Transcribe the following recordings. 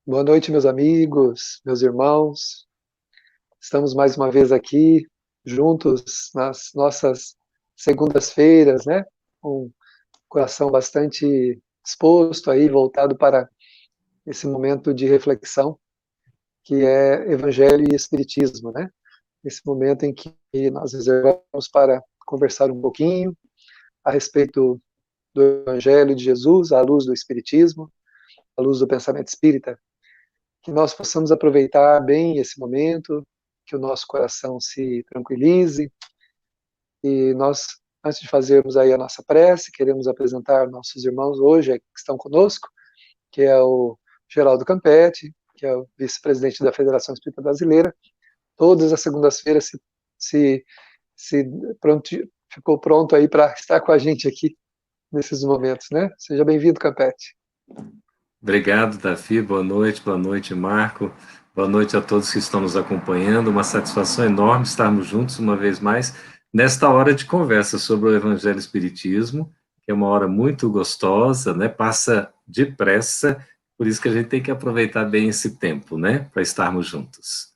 Boa noite, meus amigos, meus irmãos. Estamos mais uma vez aqui, juntos nas nossas segundas-feiras, né? Com o coração bastante disposto aí, voltado para esse momento de reflexão, que é Evangelho e Espiritismo, né? Esse momento em que nós reservamos para conversar um pouquinho a respeito do Evangelho de Jesus, à luz do Espiritismo, à luz do pensamento espírita, que nós possamos aproveitar bem esse momento, que o nosso coração se tranquilize, e nós, antes de fazermos aí a nossa prece, queremos apresentar nossos irmãos hoje que estão conosco, que é o Geraldo Campetti, que é o vice-presidente da Federação Espírita Brasileira. Todas as segundas-feiras se, se pronto, ficou pronto aí para estar com a gente aqui nesses momentos, né? Seja bem-vindo, Campetti. Obrigado, Davi. Boa noite, Marco. Boa noite a todos que estão nos acompanhando. Uma satisfação enorme estarmos juntos uma vez mais nesta hora de conversa sobre o Evangelho e Espiritismo, que é uma hora muito gostosa, né? Passa depressa, por isso que a gente tem que aproveitar bem esse tempo, né? Para estarmos juntos.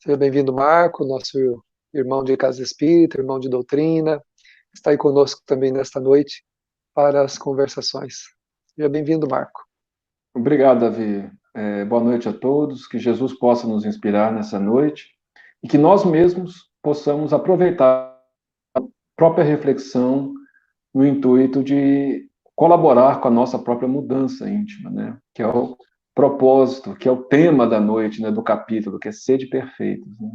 Seja bem-vindo, Marco, nosso irmão de casa espírita, irmão de doutrina, está aí conosco também nesta noite para as conversações. Seja bem-vindo, Marco. Obrigado, Davi. Boa noite a todos, que Jesus possa nos inspirar nessa noite e que nós mesmos possamos aproveitar a própria reflexão no intuito de colaborar com a nossa própria mudança íntima, né? Que é o propósito, que é o tema da noite, né, do capítulo, que é Sede Perfeitos, né?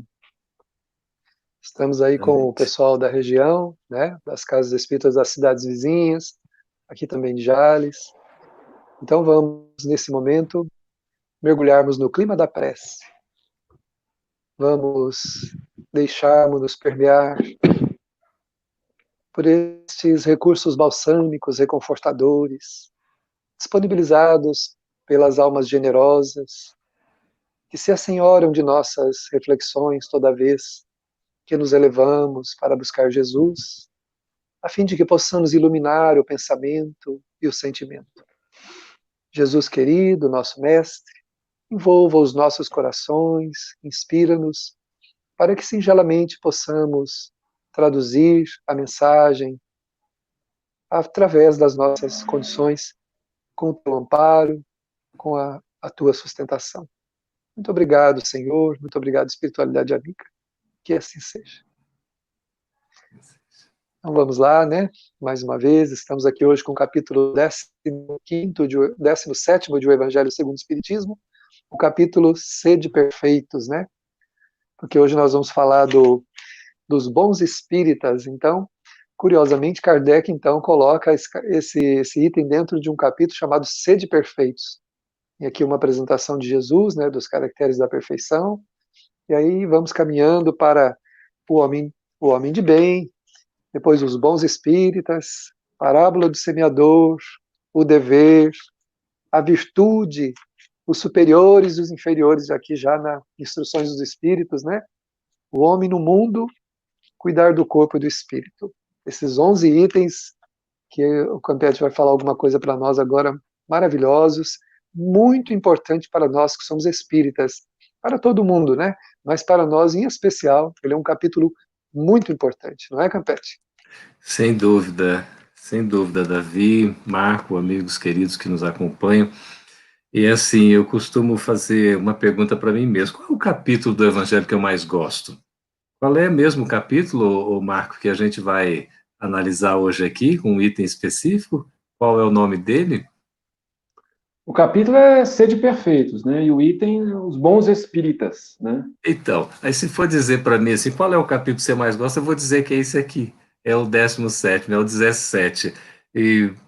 Estamos aí com o pessoal da região, né, das casas espíritas das cidades vizinhas, aqui também de Jales. Então vamos, nesse momento, mergulharmos no clima da prece. Vamos deixarmos-nos permear por estes recursos balsâmicos, reconfortadores, disponibilizados pelas almas generosas, que se assenhoram de nossas reflexões toda vez que nos elevamos para buscar Jesus, a fim de que possamos iluminar o pensamento e o sentimento. Jesus querido, nosso Mestre, envolva os nossos corações, inspira-nos, para que singelamente possamos traduzir a mensagem através das nossas condições, com o teu amparo, com a tua sustentação. Muito obrigado, Senhor, muito obrigado, espiritualidade amiga, que assim seja. Então vamos lá, né? Mais uma vez, estamos aqui hoje com o capítulo 17º de O Evangelho segundo o Espiritismo, o capítulo Sede Perfeitos, né? Porque hoje nós vamos falar dos bons espíritas. Então, curiosamente, Kardec então coloca esse item dentro de um capítulo chamado Sede Perfeitos. E aqui uma apresentação de Jesus, né, dos caracteres da perfeição. E aí vamos caminhando para o homem de bem, depois os bons espíritas, parábola do semeador, o dever, a virtude, os superiores e os inferiores, aqui já nas instruções dos espíritos, né? O homem no mundo, cuidar do corpo e do espírito. Esses 11 itens que o Campetti vai falar alguma coisa para nós agora, maravilhosos, muito importante para nós que somos espíritas, para todo mundo, né? Mas para nós em especial, ele é um capítulo muito importante, não é, Campetti? Sem dúvida, Davi, Marco, amigos queridos que nos acompanham. E assim, eu costumo fazer uma pergunta para mim mesmo: qual é o capítulo do Evangelho que eu mais gosto? Qual é mesmo o capítulo, Marco, que a gente vai analisar hoje aqui, com um item específico? Qual é o nome dele? O capítulo é Sede Perfeitos, né? E o item, os bons espíritas, né? Então, aí se for dizer para mim assim, qual é o capítulo que você mais gosta, eu vou dizer que é esse aqui, é o 17º, é o 17.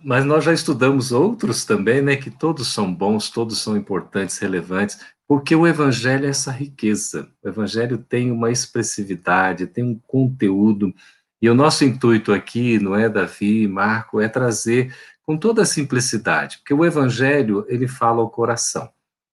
Mas nós já estudamos outros também, né, que todos são bons, todos são importantes, relevantes, porque o Evangelho é essa riqueza. O Evangelho tem uma expressividade, tem um conteúdo, e o nosso intuito aqui, não é, Davi, Marco, é trazer com toda a simplicidade, porque o Evangelho, ele fala ao coração.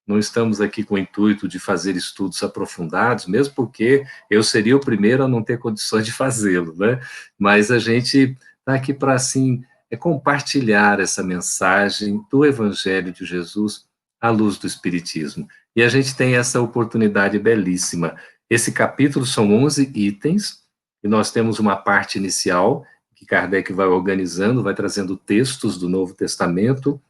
Não estamos aqui com o intuito de fazer estudos aprofundados, mesmo porque eu seria o primeiro a não ter condições de fazê-lo, né? Mas a gente está aqui para, assim, compartilhar essa mensagem do Evangelho de Jesus à luz do Espiritismo. E a gente tem essa oportunidade belíssima. Esse capítulo são 11 itens, e nós temos uma parte inicial, que Kardec vai organizando, vai trazendo textos do Novo Testamento,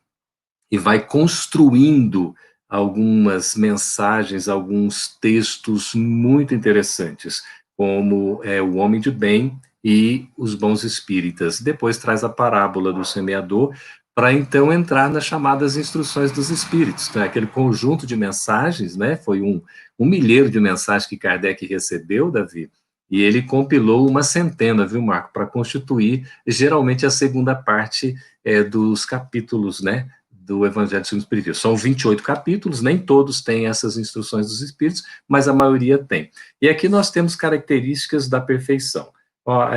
e vai construindo algumas mensagens, alguns textos muito interessantes, como o homem de bem e os bons espíritas. Depois traz a parábola do semeador, para então entrar nas chamadas instruções dos espíritos, né? Aquele conjunto de mensagens, né? Foi um milheiro de mensagens que Kardec recebeu, Davi, e ele compilou uma centena, viu, Marco, para constituir geralmente a segunda parte dos capítulos, né, do Evangelho segundo o Espiritismo. São 28 capítulos, nem todos têm essas instruções dos Espíritos, mas a maioria tem. E aqui nós temos características da perfeição. Ó,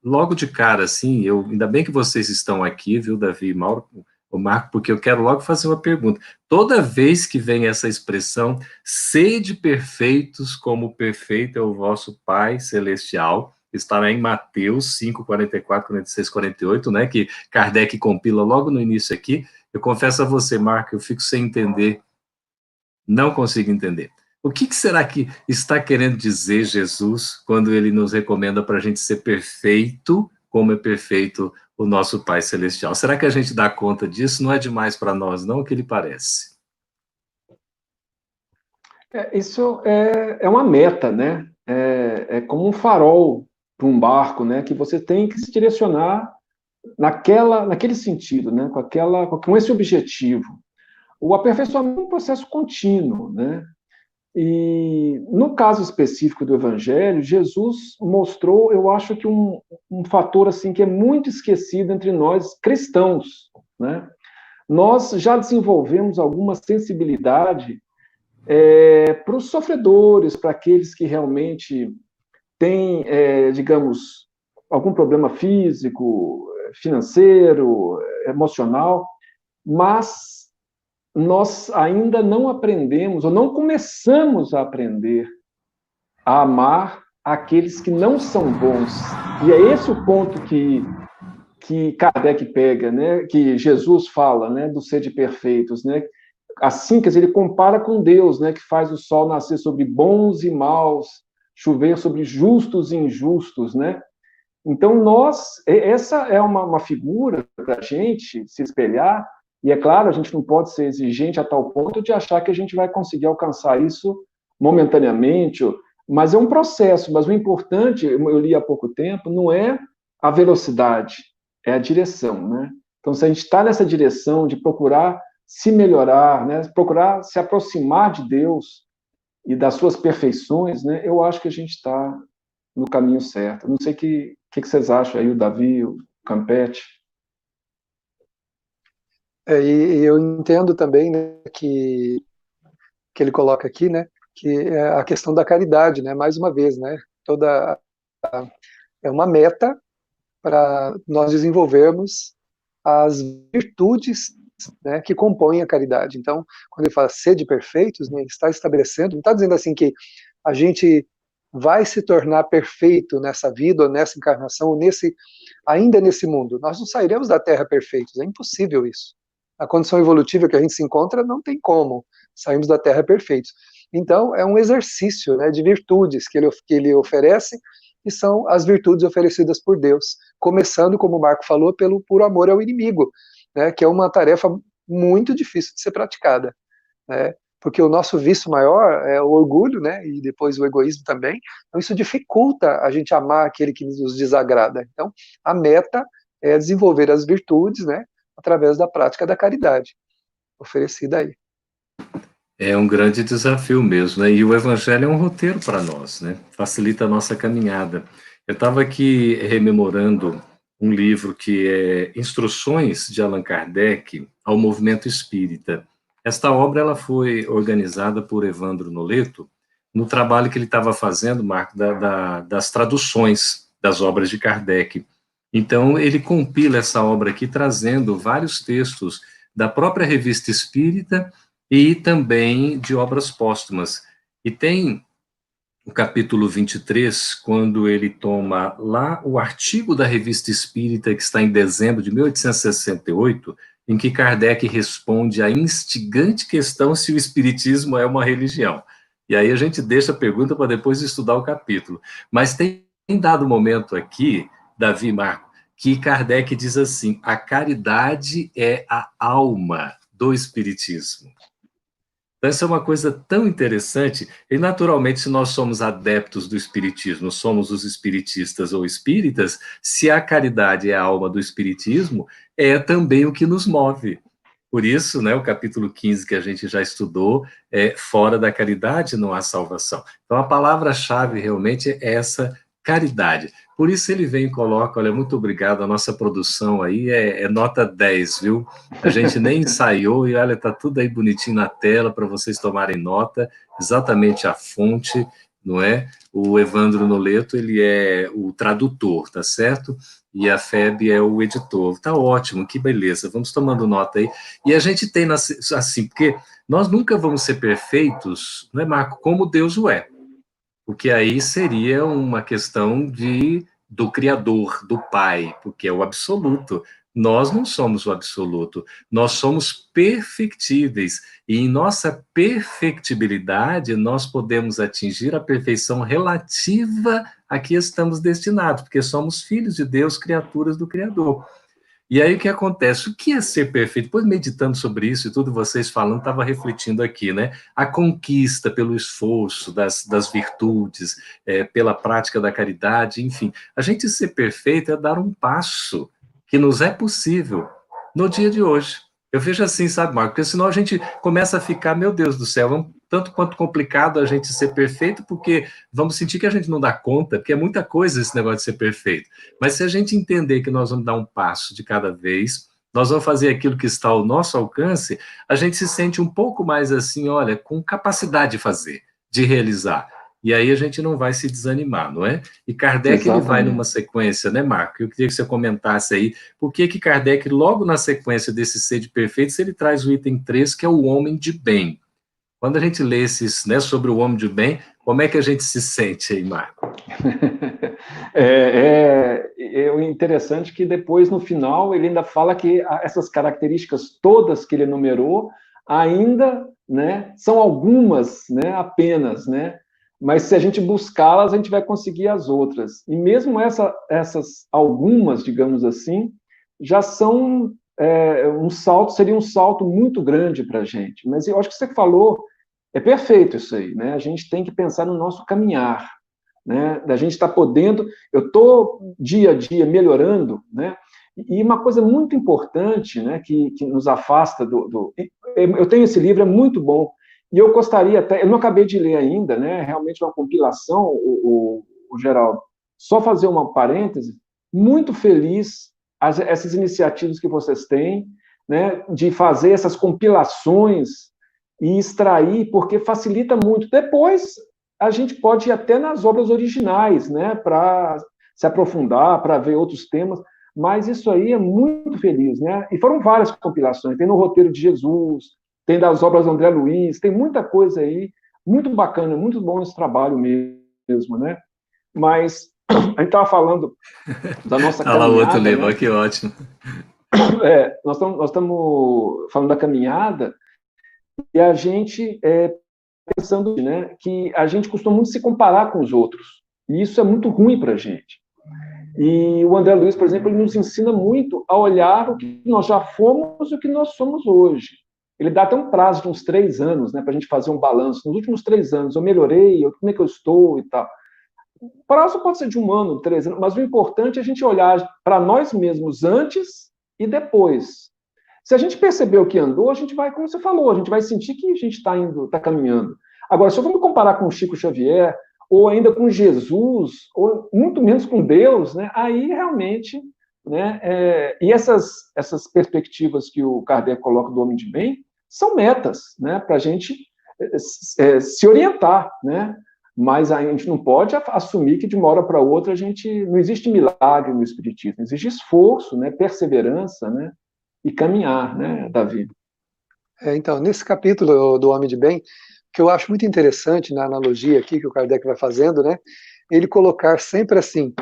logo de cara, assim, ainda bem que vocês estão aqui, viu, Davi e Mauro, o Marco, porque eu quero logo fazer uma pergunta. Toda vez que vem essa expressão, sede perfeitos como perfeito é o vosso Pai Celestial, está em Mateus 5, 44, 46, 48, né, que Kardec compila logo no início aqui. Eu confesso a você, Marco, eu fico sem entender, não consigo entender. O que será que está querendo dizer Jesus quando ele nos recomenda para a gente ser perfeito, como é perfeito o nosso Pai Celestial? Será que a gente dá conta disso? Não é demais para nós, não, o que lhe parece? Isso é uma meta, né? É como um farol para um barco, né? Que você tem que se direcionar naquele sentido, né? Com esse objetivo. O aperfeiçoamento é um processo contínuo, né? E no caso específico do Evangelho, Jesus mostrou, eu acho que um fator assim que é muito esquecido entre nós cristãos, né? Nós já desenvolvemos alguma sensibilidade para os sofredores, para aqueles que realmente têm, digamos, algum problema físico, financeiro, emocional, mas nós ainda não aprendemos, ou não começamos a aprender a amar aqueles que não são bons. E é esse o ponto que Kardec pega, né? Que Jesus fala, né? Do ser de perfeitos, né? Assim, quer dizer, ele compara com Deus, né? Que faz o sol nascer sobre bons e maus, chover sobre justos e injustos, né? Então, essa é uma figura para a gente se espelhar, e é claro, a gente não pode ser exigente a tal ponto de achar que a gente vai conseguir alcançar isso momentaneamente, mas é um processo. Mas o importante, eu li há pouco tempo, não é a velocidade, é a direção, né? Então, se a gente está nessa direção de procurar se melhorar, né? Procurar se aproximar de Deus e das suas perfeições, né? Eu acho que a gente está no caminho certo. Não sei o que vocês acham aí, o Davi, o Campete. E eu entendo também, né, que ele coloca aqui, né, que é a questão da caridade, né, mais uma vez, né, é uma meta para nós desenvolvermos as virtudes, né, que compõem a caridade. Então, quando ele fala sede perfeitos, né, ele está estabelecendo, não está dizendo assim que a gente vai se tornar perfeito nessa vida, ou nessa encarnação, ou ainda nesse mundo. Nós não sairemos da Terra perfeitos, é impossível isso. A condição evolutiva que a gente se encontra, não tem como sairmos da Terra perfeitos. Então, é um exercício, né, de virtudes que ele oferece, que são as virtudes oferecidas por Deus, começando, como o Marco falou, por amor ao inimigo, né, que é uma tarefa muito difícil de ser praticada, né, porque o nosso vício maior é o orgulho, né, e depois o egoísmo também. Então isso dificulta a gente amar aquele que nos desagrada. Então a meta é desenvolver as virtudes, né, através da prática da caridade oferecida aí. É um grande desafio mesmo, né? E o Evangelho é um roteiro para nós, né? Facilita a nossa caminhada. Eu estava aqui rememorando um livro que é Instruções de Allan Kardec ao Movimento Espírita. Esta obra ela foi organizada por Evandro Noleto no trabalho que ele estava fazendo, Marco, das traduções das obras de Kardec. Então, ele compila essa obra aqui, trazendo vários textos da própria Revista Espírita e também de obras póstumas. E tem o capítulo 23, quando ele toma lá o artigo da Revista Espírita, que está em dezembro de 1868, em que Kardec responde à instigante questão se o Espiritismo é uma religião. E aí a gente deixa a pergunta para depois estudar o capítulo. Mas tem dado momento aqui, Davi e Marco, que Kardec diz assim: a caridade é a alma do Espiritismo. Então, essa é uma coisa tão interessante, e naturalmente, se nós somos adeptos do Espiritismo, somos os espiritistas ou espíritas, se a caridade é a alma do Espiritismo, é também o que nos move. Por isso, né, o capítulo 15 que a gente já estudou, fora da caridade não há salvação. Então, a palavra-chave realmente é essa caridade. Por isso ele vem e coloca, olha, muito obrigado, a nossa produção aí é nota 10, viu? A gente nem ensaiou e olha, tá tudo aí bonitinho na tela para vocês tomarem nota, exatamente a fonte, não é? O Evandro Noleto, ele é o tradutor, tá certo? E a FEB é o editor. Tá ótimo, que beleza, vamos tomando nota aí. E a gente tem, assim, porque nós nunca vamos ser perfeitos, não é, Marco, como Deus o é. Porque aí seria uma questão do Criador, do Pai, porque é o absoluto. Nós não somos o absoluto, nós somos perfectíveis, e em nossa perfectibilidade nós podemos atingir a perfeição relativa a que estamos destinados, porque somos filhos de Deus, criaturas do Criador. E aí o que acontece? O que é ser perfeito? Depois, meditando sobre isso e tudo, vocês falando, estava refletindo aqui, né? A conquista pelo esforço das virtudes, pela prática da caridade, enfim. A gente ser perfeito é dar um passo que nos é possível no dia de hoje. Eu vejo assim, sabe, Marco? Porque senão a gente começa a ficar, meu Deus do céu, é um tanto quanto complicado a gente ser perfeito, porque vamos sentir que a gente não dá conta, porque é muita coisa esse negócio de ser perfeito. Mas se a gente entender que nós vamos dar um passo de cada vez, nós vamos fazer aquilo que está ao nosso alcance, a gente se sente um pouco mais assim, olha, com capacidade de fazer, de realizar. E aí a gente não vai se desanimar, não é? E Kardec, ele vai numa sequência, né, Marco? Eu queria que você comentasse aí, por que Kardec, logo na sequência desse ser de perfeitos, ele traz o item 3, que é o homem de bem. Quando a gente lê esses, né, sobre o homem de bem, como é que a gente se sente aí, Marco? É interessante que depois, no final, ele ainda fala que essas características todas que ele enumerou ainda, né, são algumas, né, apenas, né, mas se a gente buscá-las, a gente vai conseguir as outras. E mesmo essas algumas, digamos assim, já são seria um salto muito grande para a gente. Mas eu acho que você falou, é perfeito isso aí, né? A gente tem que pensar no nosso caminhar, né? Da gente estar podendo, eu estou dia a dia melhorando, né? E uma coisa muito importante, né, que nos afasta eu tenho esse livro, é muito bom, e eu gostaria até, eu não acabei de ler ainda, né, realmente uma compilação, o Geraldo, só fazer uma parêntese, muito feliz essas iniciativas que vocês têm, né, de fazer essas compilações e extrair, porque facilita muito. Depois, a gente pode ir até nas obras originais, né, para se aprofundar, para ver outros temas, mas isso aí é muito feliz, né? E foram várias compilações, tem no Roteiro de Jesus, tem das obras do André Luiz, tem muita coisa aí, muito bacana, muito bom esse trabalho mesmo, né? Mas a gente estava falando da nossa caminhada. Fala outro livro, né? Que ótimo. Nós estamos falando da caminhada e a gente pensando, né, que a gente costuma muito se comparar com os outros, e isso é muito ruim para a gente. E o André Luiz, por exemplo, ele nos ensina muito a olhar o que nós já fomos e o que nós somos hoje. Ele dá até um prazo de uns 3 anos, né, para a gente fazer um balanço. Nos últimos 3 anos, eu melhorei, como é que eu estou e tal. O prazo pode ser de 1 ano, 3 anos, mas o importante é a gente olhar para nós mesmos antes e depois. Se a gente perceber o que andou, a gente vai, como você falou, a gente vai sentir que a gente está caminhando. Agora, se eu vou me comparar com o Chico Xavier, ou ainda com Jesus, ou muito menos com Deus, né, aí realmente, né, e essas perspectivas que o Kardec coloca do homem de bem são metas, né, para a gente se orientar, né, mas a gente não pode assumir que de uma hora para outra não existe milagre no Espiritismo, existe esforço, né, perseverança, né, e caminhar, né, Davi? Então, nesse capítulo do Homem de Bem, que eu acho muito interessante na analogia aqui que o Kardec vai fazendo, né, ele colocar sempre assim,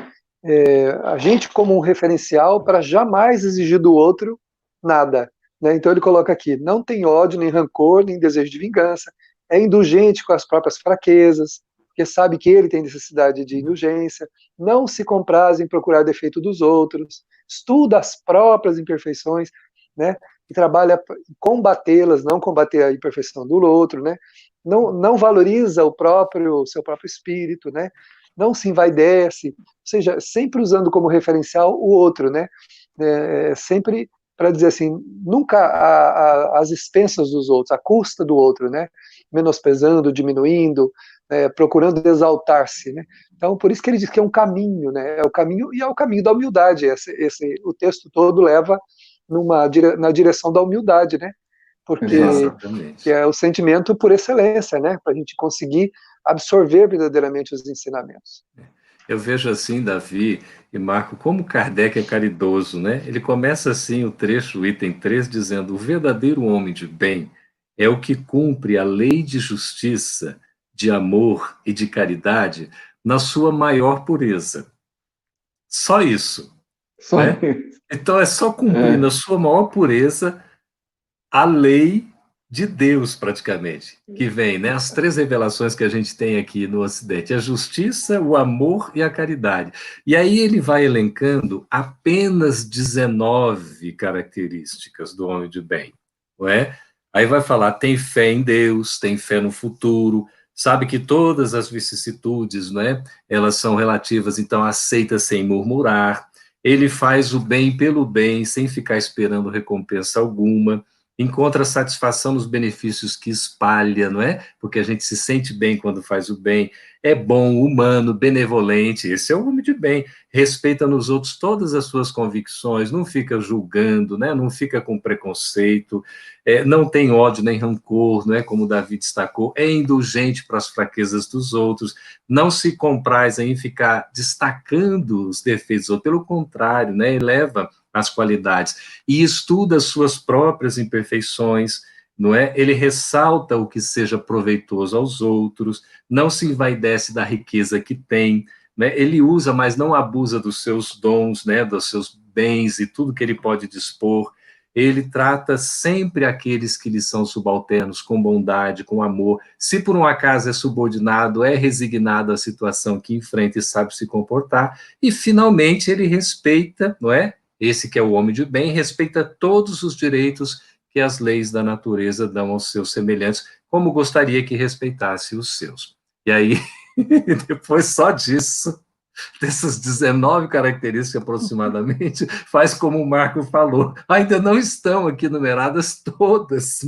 a gente como um referencial para jamais exigir do outro nada, né? Então ele coloca aqui, não tem ódio, nem rancor, nem desejo de vingança, é indulgente com as próprias fraquezas, porque sabe que ele tem necessidade de indulgência, não se compraz em procurar defeito dos outros, estuda as próprias imperfeições, né? E trabalha em combatê-las, não combater a imperfeição do outro, né? Não valoriza o seu próprio espírito, né? Não se envaidece, ou seja, sempre usando como referencial o outro, né? Sempre para dizer assim, nunca às expensas dos outros, à custa do outro, né? Menosprezando, diminuindo, procurando exaltar-se, né? Então, por isso que ele diz que é um caminho, né? É o caminho e é o caminho da humildade. O texto todo leva na direção da humildade, né? Porque que Exatamente. é o sentimento por excelência, né? Para a gente conseguir absorver verdadeiramente os ensinamentos. Eu vejo assim, Davi e Marco, como Kardec é caridoso, né? Ele começa assim o trecho, o item 3, dizendo: o verdadeiro homem de bem é o que cumpre a lei de justiça, de amor e de caridade na sua maior pureza. Só isso, Só né? isso. Então é só cumprir na É, sua maior pureza a lei de Deus, praticamente, que vem, né? As três revelações que a gente tem aqui no Ocidente: a justiça, o amor e a caridade. E aí ele vai elencando apenas 19 características do homem de bem, não é? Aí vai falar: tem fé em Deus, tem fé no futuro, sabe que todas as vicissitudes, não é? Elas são relativas, então aceita sem murmurar. Ele faz o bem pelo bem, sem ficar esperando recompensa alguma, encontra satisfação nos benefícios que espalha, não é? Porque a gente se sente bem quando faz o bem, é bom, humano, benevolente, esse é o homem de bem, respeita nos outros todas as suas convicções, não fica julgando, né? Não fica com preconceito, não tem ódio nem rancor, não é? Como o Davi destacou, é indulgente para as fraquezas dos outros, não se compraz em ficar destacando os defeitos, ou pelo contrário, né? Eleva as qualidades e estuda as suas próprias imperfeições, não é? Ele ressalta o que seja proveitoso aos outros, não se envaidece da riqueza que tem, né? Ele usa, mas não abusa dos seus dons, né? Dos seus bens e tudo que ele pode dispor. Ele trata sempre aqueles que lhe são subalternos com bondade, com amor. Se por um acaso é subordinado, é resignado à situação que enfrenta e sabe se comportar. E, finalmente, ele respeita, não é? Esse que é o homem de bem, respeita todos os direitos que as leis da natureza dão aos seus semelhantes, como gostaria que respeitasse os seus. E aí, depois só disso, dessas 19 características aproximadamente, faz como o Marco falou, ainda não estão aqui numeradas todas.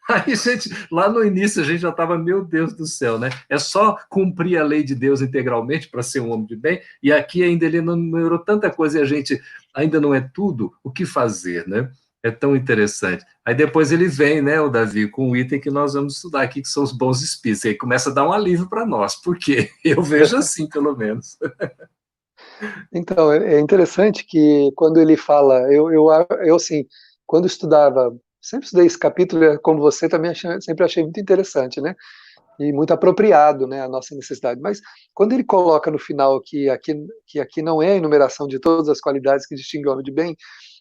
Aí, gente, lá no início a gente já estava, meu Deus do céu, né? É só cumprir a lei de Deus integralmente para ser um homem de bem, e aqui ainda ele não numerou tanta coisa e a gente ainda não é tudo, o que fazer, né? É tão interessante. Aí depois ele vem, né, o Davi, com o item que nós vamos estudar aqui, que são os bons espíritos. E aí começa a dar um alívio para nós, porque eu vejo assim, pelo menos. Então, é interessante que quando ele fala, eu assim, quando estudava, sempre estudei esse capítulo, como você também sempre achei muito interessante, né? E muito apropriado, né, a nossa necessidade. Mas quando ele coloca no final que aqui não é a enumeração de todas as qualidades que distinguem o homem de bem,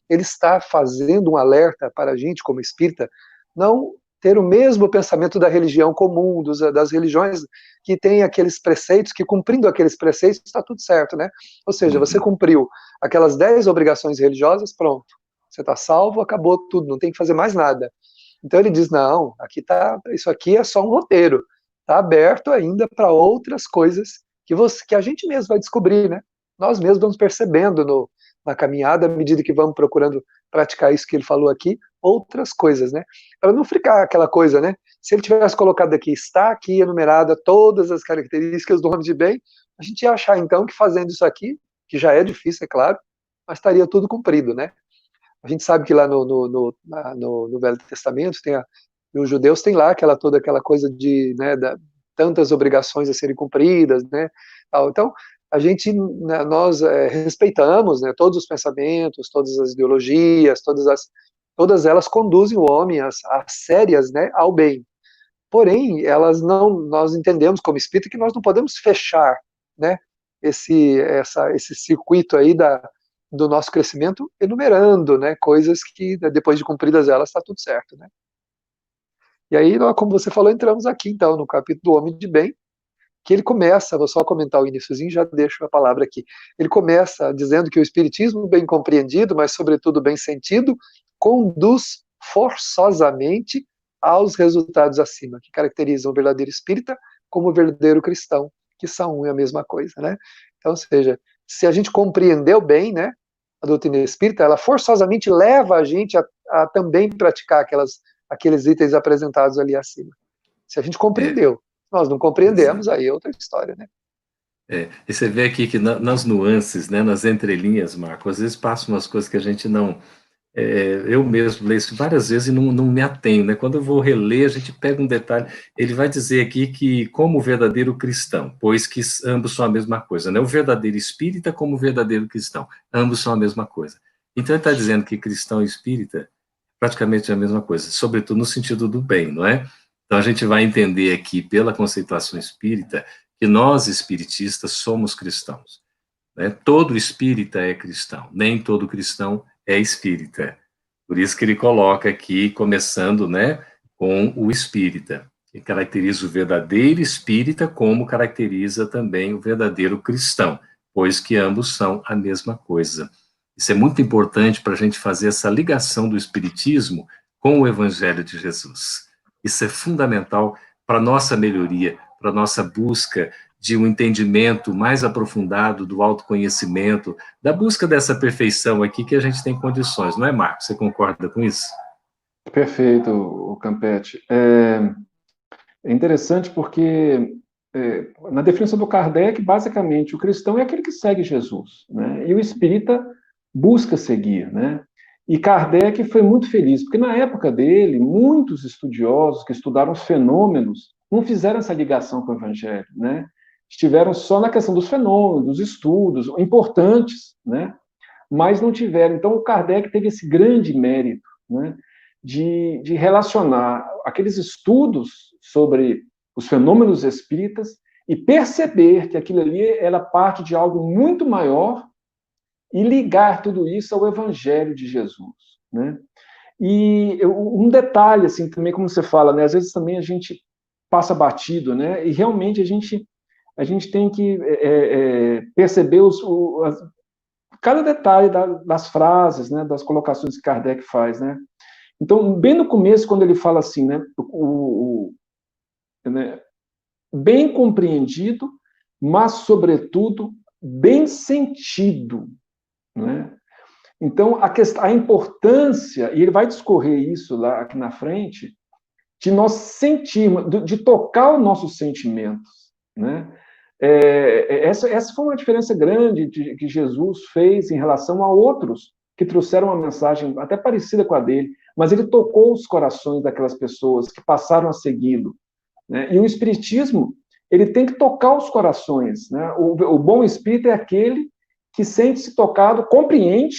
ele está fazendo um alerta para a gente, como espírita, não ter o mesmo pensamento da religião comum, das religiões que têm aqueles preceitos, que cumprindo aqueles preceitos está tudo certo, né? Ou seja, você cumpriu aquelas 10 obrigações religiosas, pronto, você está salvo, acabou tudo, não tem que fazer mais nada. Então ele diz, não, isso aqui é só um roteiro, está aberto ainda para outras coisas que a gente mesmo vai descobrir, né? Nós mesmos vamos percebendo na caminhada, à medida que vamos procurando praticar isso que ele falou aqui, outras coisas, né? Para não ficar aquela coisa, né? Se ele tivesse colocado aqui, está aqui enumerada todas as características do homem de bem, a gente ia achar então que fazendo isso aqui, que já é difícil, é claro, mas estaria tudo cumprido, né? A gente sabe que lá no Velho Testamento os judeus têm lá toda aquela coisa de, né, tantas obrigações a serem cumpridas, né? Então, a gente, né, nós respeitamos, né, todos os pensamentos, todas as ideologias, todas elas conduzem o homem às sérias, né, ao bem. Porém, nós entendemos como espírito que nós não podemos fechar, né, esse circuito aí do nosso crescimento enumerando, né, coisas que, depois de cumpridas elas, está tudo certo, né? E aí, como você falou, entramos aqui, então, no capítulo do Homem de Bem, que ele começa, vou só comentar o iniciozinho, já deixo a palavra aqui. Ele começa dizendo que o espiritismo bem compreendido, mas sobretudo bem sentido, conduz forçosamente aos resultados acima, que caracterizam o verdadeiro espírita como o verdadeiro cristão, que são um e a mesma coisa, né? Então, ou seja, se a gente compreendeu bem, né, a doutrina espírita, ela forçosamente leva a gente a também praticar aqueles itens apresentados ali acima. Se a gente compreendeu. Nós não compreendemos, aí é outra história, né? E você vê aqui que nas nuances, né, nas entrelinhas, Marco, às vezes passam umas coisas que a gente não... eu mesmo leio isso várias vezes e não me atenho, né? Quando eu vou reler, a gente pega um detalhe. Ele vai dizer aqui que, como verdadeiro cristão, pois que ambos são a mesma coisa, né? O verdadeiro espírita como o verdadeiro cristão, ambos são a mesma coisa. Então ele está dizendo que cristão e espírita praticamente é a mesma coisa, sobretudo no sentido do bem, não é? Então a gente vai entender aqui, pela conceituação espírita, que nós espiritistas somos cristãos, né? Todo espírita é cristão, nem todo cristão é espírita. Por isso que ele coloca aqui, começando, né, com o espírita, que caracteriza o verdadeiro espírita como caracteriza também o verdadeiro cristão, pois que ambos são a mesma coisa. Isso é muito importante para a gente fazer essa ligação do espiritismo com o evangelho de Jesus. Isso é fundamental para a nossa melhoria, para a nossa busca de um entendimento mais aprofundado do autoconhecimento, da busca dessa perfeição aqui que a gente tem condições, não é, Marcos? Você concorda com isso? Perfeito, o Campete. É interessante porque, na definição do Kardec, basicamente, o cristão é aquele que segue Jesus, né? E o espírita busca seguir, né? E Kardec foi muito feliz, porque na época dele, muitos estudiosos que estudaram os fenômenos não fizeram essa ligação com o Evangelho, né? Estiveram só na questão dos fenômenos, dos estudos, importantes, né? Mas não tiveram. Então, o Kardec teve esse grande mérito, né? De relacionar aqueles estudos sobre os fenômenos espíritas e perceber que aquilo ali era parte de algo muito maior e ligar tudo isso ao Evangelho de Jesus, né? E um detalhe, assim, também como você fala, né? Às vezes também a gente passa batido, né? E realmente a gente tem que perceber cada detalhe das frases, né? Das colocações que Kardec faz, né? Então, bem no começo, quando ele fala assim, né? Né, bem compreendido, mas, sobretudo, bem sentido, né? Então, a importância, e ele vai discorrer isso lá aqui na frente, de nós sentirmos, de tocar os nossos sentimentos, né? Essa foi uma diferença grande que Jesus fez em relação a outros que trouxeram uma mensagem até parecida com a dele, mas ele tocou os corações daquelas pessoas que passaram a segui-lo, né? E o Espiritismo, ele tem que tocar os corações, né? O bom espírito é aquele que sente-se tocado, compreende,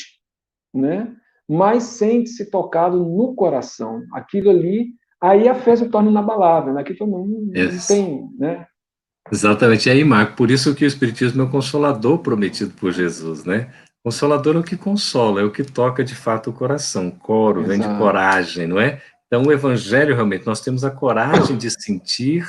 né? Mas sente-se tocado no coração. Aquilo ali, aí a fé se torna inabalável, né? Aquilo não tem, né? Exatamente. E aí, Marco, por isso que o Espiritismo é o consolador prometido por Jesus, né? Consolador é o que consola, é o que toca de fato o coração. Coro, vem de coragem, não é? Então, o Evangelho, realmente, nós temos a coragem de sentir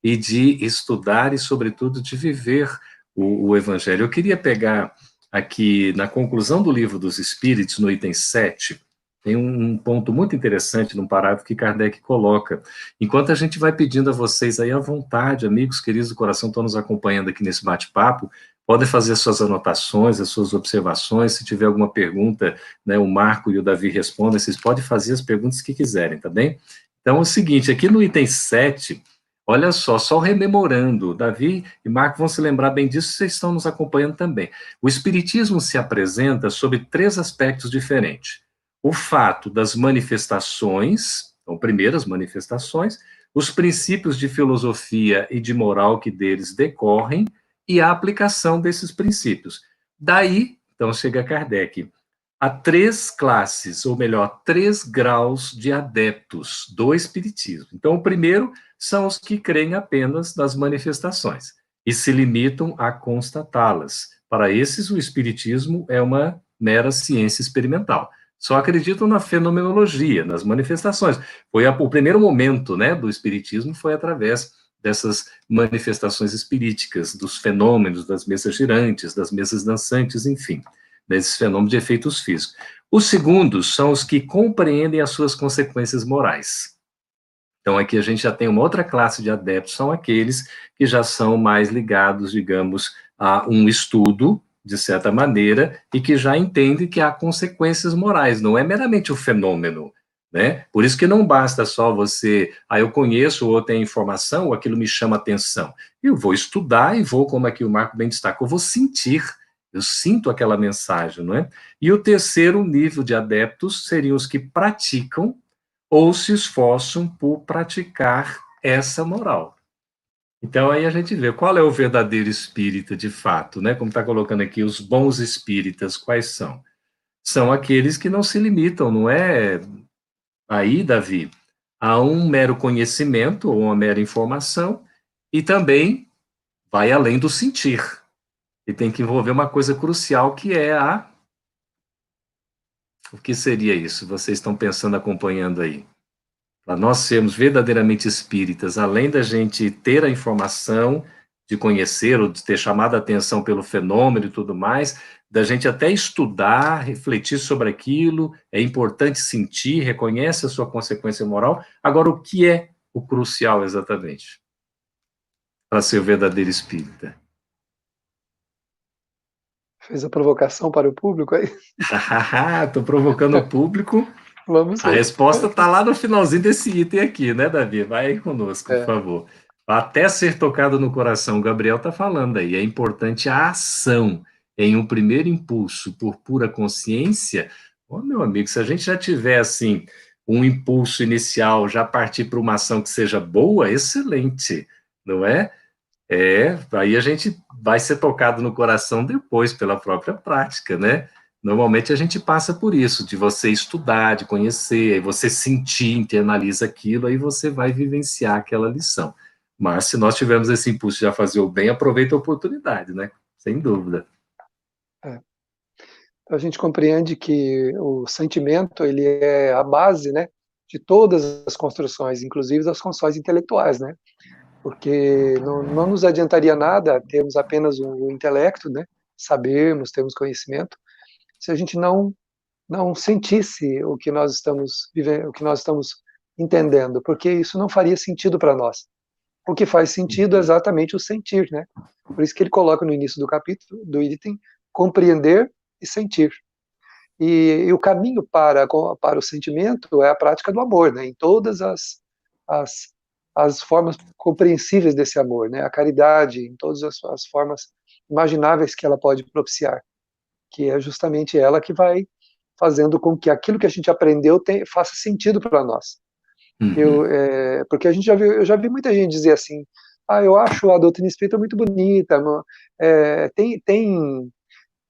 e de estudar e, sobretudo, de viver o Evangelho. Eu queria pegar aqui, na conclusão do Livro dos Espíritos, no item 7, tem um ponto muito interessante num parágrafo que Kardec coloca. Enquanto a gente vai pedindo a vocês aí à vontade, amigos queridos do coração, estão nos acompanhando aqui nesse bate-papo, podem fazer as suas anotações, as suas observações, se tiver alguma pergunta, né, o Marco e o Davi respondem, vocês podem fazer as perguntas que quiserem, tá bem? Então é o seguinte, aqui no item 7, olha só rememorando, Davi e Marco vão se lembrar bem disso, vocês estão nos acompanhando também. O Espiritismo se apresenta sob 3 aspectos diferentes. O fato das manifestações, então, primeiro as manifestações, os princípios de filosofia e de moral que deles decorrem e a aplicação desses princípios. Daí, então, chega Kardec. Há 3 classes, ou melhor, 3 graus de adeptos do Espiritismo. Então, o primeiro são os que creem apenas nas manifestações e se limitam a constatá-las. Para esses, o Espiritismo é uma mera ciência experimental. Só acreditam na fenomenologia, nas manifestações. O primeiro momento, né, do espiritismo foi através dessas manifestações espiríticas, dos fenômenos, das mesas girantes, das mesas dançantes, enfim, desses fenômenos de efeitos físicos. Os segundos são os que compreendem as suas consequências morais. Então, aqui a gente já tem uma outra classe de adeptos, são aqueles que já são mais ligados, digamos, a um estudo, de certa maneira, e que já entendem que há consequências morais, não é meramente o fenômeno, né? Por isso que não basta só você, eu conheço ou tenho informação, ou aquilo me chama atenção. Eu vou estudar e vou, como aqui o Marco bem destacou, eu vou sentir, eu sinto aquela mensagem, não é? E o terceiro nível de adeptos seriam os que praticam ou se esforçam por praticar essa moral. Então, aí a gente vê qual é o verdadeiro espírita de fato, né? Como está colocando aqui, os bons espíritas, quais são? São aqueles que não se limitam, não é aí, Davi, a um mero conhecimento ou uma mera informação, e também vai além do sentir. E tem que envolver uma coisa crucial, que é o que seria isso? Vocês estão pensando, acompanhando aí? Para nós sermos verdadeiramente espíritas, além da gente ter a informação de conhecer ou de ter chamado a atenção pelo fenômeno e tudo mais, da gente até estudar, refletir sobre aquilo, é importante sentir, reconhece a sua consequência moral. Agora, o que é o crucial exatamente para ser o verdadeiro espírita? Fez a provocação para o público aí? Estou provocando o público. Vamos A ver. resposta está lá no finalzinho desse item aqui, né, Davi? Vai aí conosco, por favor. Até ser tocado no coração, o Gabriel está falando aí, é importante a ação em um primeiro impulso por pura consciência. Ô, meu amigo, se a gente já tiver, assim, um impulso inicial, já partir para uma ação que seja boa, excelente, não é? Aí a gente vai ser tocado no coração depois, pela própria prática, né? Normalmente a gente passa por isso, de você estudar, de conhecer, aí você sentir, internaliza aquilo, aí você vai vivenciar aquela lição. Mas se nós tivermos esse impulso de já fazer o bem, aproveita a oportunidade, né? Sem dúvida. Então, a gente compreende que o sentimento, ele é a base, né, de todas as construções, inclusive das construções intelectuais, né? Porque não nos adiantaria nada termos apenas o intelecto, né? Sabermos, termos conhecimento, se a gente não sentisse o que nós estamos vivendo, o que nós estamos entendendo, porque isso não faria sentido para nós. O que faz sentido é exatamente o sentir, né? Por isso que ele coloca no início do capítulo, do item, compreender e sentir. E o caminho para o sentimento é a prática do amor, né? Em todas as, as formas compreensíveis desse amor, né? A caridade, em todas as formas imagináveis que ela pode propiciar, que é justamente ela que vai fazendo com que aquilo que a gente aprendeu faça sentido para nós. Porque eu já vi muita gente dizer assim, eu acho a doutrina espírita muito bonita,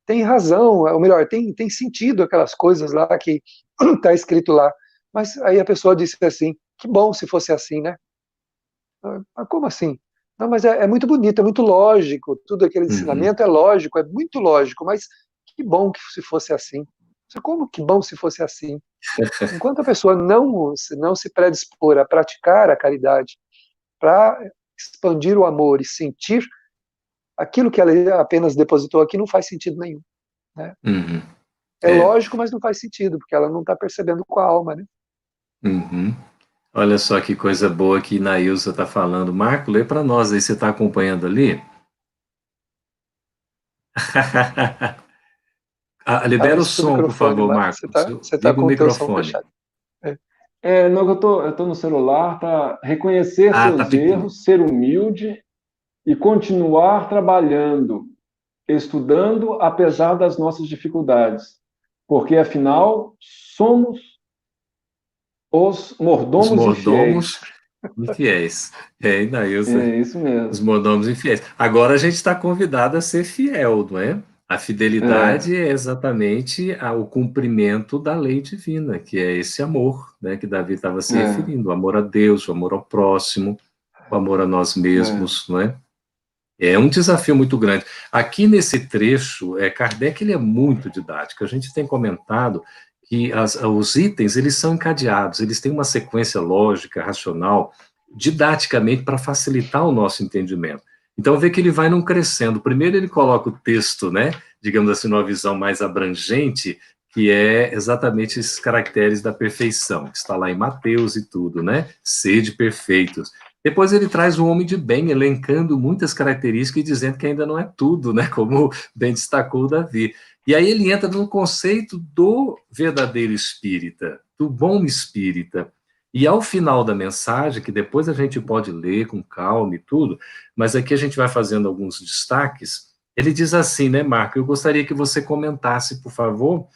tem razão, ou melhor, tem sentido aquelas coisas lá que está escrito lá. Mas aí a pessoa disse assim, que bom se fosse assim, né? Como assim? Não, mas é muito bonito, é muito lógico, tudo aquele ensinamento é lógico, é muito lógico, mas que bom que se fosse assim. Como que bom se fosse assim? Enquanto a pessoa não se predispor a praticar a caridade, para expandir o amor e sentir, aquilo que ela apenas depositou aqui não faz sentido nenhum. Né? É lógico, mas não faz sentido, porque ela não está percebendo com a alma. Né? Olha só que coisa boa que Nailza está falando. Marco, lê para nós aí, você está acompanhando ali? Libera o som, por favor, Marco. Você está Liga o com o teu som microfone. fechado. Não, eu tô no celular para reconhecer seus erros, ser humilde e continuar trabalhando, estudando apesar das nossas dificuldades, porque afinal somos os mordomos infiéis. Nailza. É isso mesmo. Os mordomos infiéis. Agora a gente está convidado a ser fiel, não é? A fidelidade é exatamente o cumprimento da lei divina, que é esse amor, né, que Davi estava se referindo, o amor a Deus, o amor ao próximo, o amor a nós mesmos, não é? É um desafio muito grande. Aqui nesse trecho, Kardec ele é muito didático. A gente tem comentado que os itens eles são encadeados, eles têm uma sequência lógica, racional, didaticamente para facilitar o nosso entendimento. Então, vê que ele vai num crescendo. Primeiro ele coloca o texto, né, digamos assim, numa visão mais abrangente, que é exatamente esses caracteres da perfeição, que está lá em Mateus e tudo, né? Sede perfeitos. Depois ele traz o homem de bem, elencando muitas características e dizendo que ainda não é tudo, né? Como bem destacou o Davi. E aí ele entra no conceito do verdadeiro espírita, do bom espírita. E ao final da mensagem, que depois a gente pode ler com calma e tudo, mas aqui a gente vai fazendo alguns destaques, ele diz assim, né, Marco? Eu gostaria que você comentasse, por favor,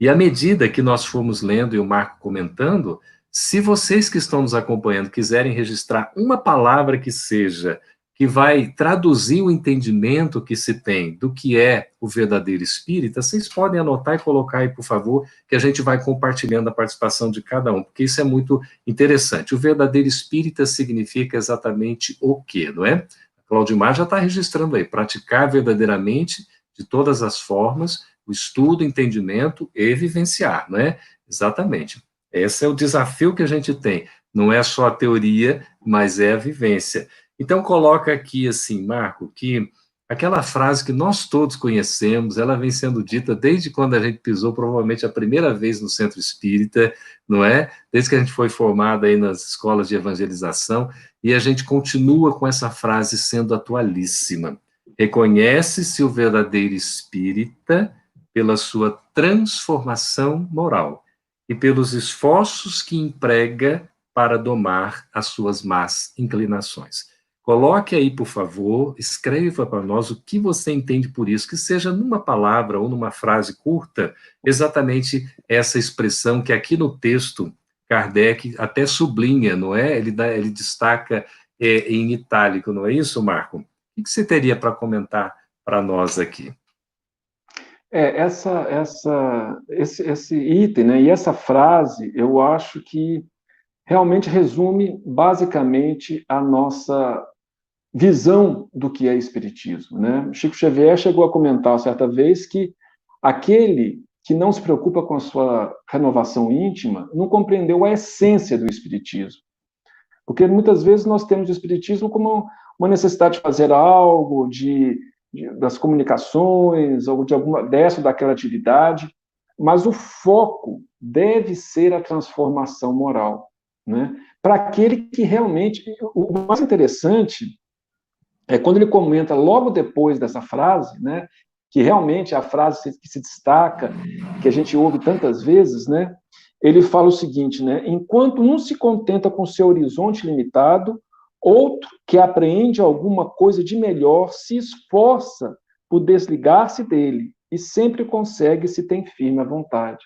e à medida que nós fomos lendo e o Marco comentando, se vocês que estão nos acompanhando quiserem registrar uma palavra que seja, que vai traduzir o entendimento que se tem do que é o verdadeiro espírita, vocês podem anotar e colocar aí, por favor, que a gente vai compartilhando a participação de cada um, porque isso é muito interessante. O verdadeiro espírita significa exatamente o quê, não é? A Claudimar já está registrando aí, praticar verdadeiramente, de todas as formas, o estudo, entendimento e vivenciar, não é? Exatamente. Esse é o desafio que a gente tem. Não é só a teoria, mas é a vivência. Então, coloca aqui, assim, Marco, que aquela frase que nós todos conhecemos, ela vem sendo dita desde quando a gente pisou, provavelmente, a primeira vez no Centro Espírita, não é? Desde que a gente foi formado aí nas escolas de evangelização, e a gente continua com essa frase sendo atualíssima. Reconhece-se o verdadeiro espírita pela sua transformação moral e pelos esforços que emprega para domar as suas más inclinações. Coloque aí, por favor, escreva para nós o que você entende por isso, que seja numa palavra ou numa frase curta, exatamente essa expressão que aqui no texto Kardec até sublinha, não é? Ele destaca em itálico, não é isso, Marco? O que você teria para comentar para nós aqui? Esse item, né, e essa frase, eu acho que realmente resume basicamente a nossa visão do que é espiritismo, né? Chico Xavier chegou a comentar certa vez que aquele que não se preocupa com a sua renovação íntima não compreendeu a essência do espiritismo. Porque muitas vezes nós temos o espiritismo como uma necessidade de fazer algo, das comunicações, ou de alguma dessa ou daquela atividade, mas o foco deve ser a transformação moral, né? Para aquele que realmente... O mais interessante é quando ele comenta logo depois dessa frase, né, que realmente é a frase que se destaca, que a gente ouve tantas vezes, né, ele fala o seguinte, né, enquanto um se contenta com seu horizonte limitado, outro que apreende alguma coisa de melhor se esforça por desligar-se dele e sempre consegue se tem firme à vontade.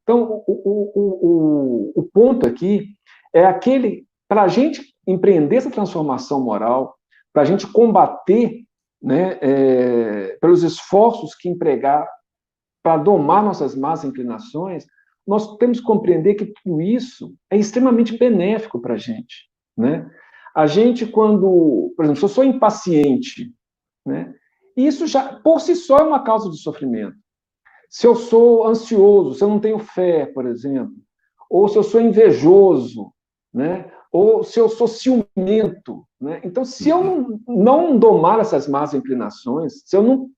Então, o ponto aqui é aquele, para a gente empreender essa transformação moral, para a gente combater, né, pelos esforços que empregar para domar nossas más inclinações, nós temos que compreender que tudo isso é extremamente benéfico para a gente, né? A gente, quando, por exemplo, se eu sou impaciente, né, isso já, por si só, é uma causa de sofrimento. Se eu sou ansioso, se eu não tenho fé, por exemplo, ou se eu sou invejoso, né, ou se eu sou ciumento, né? Então, se eu não domar essas más inclinações, se eu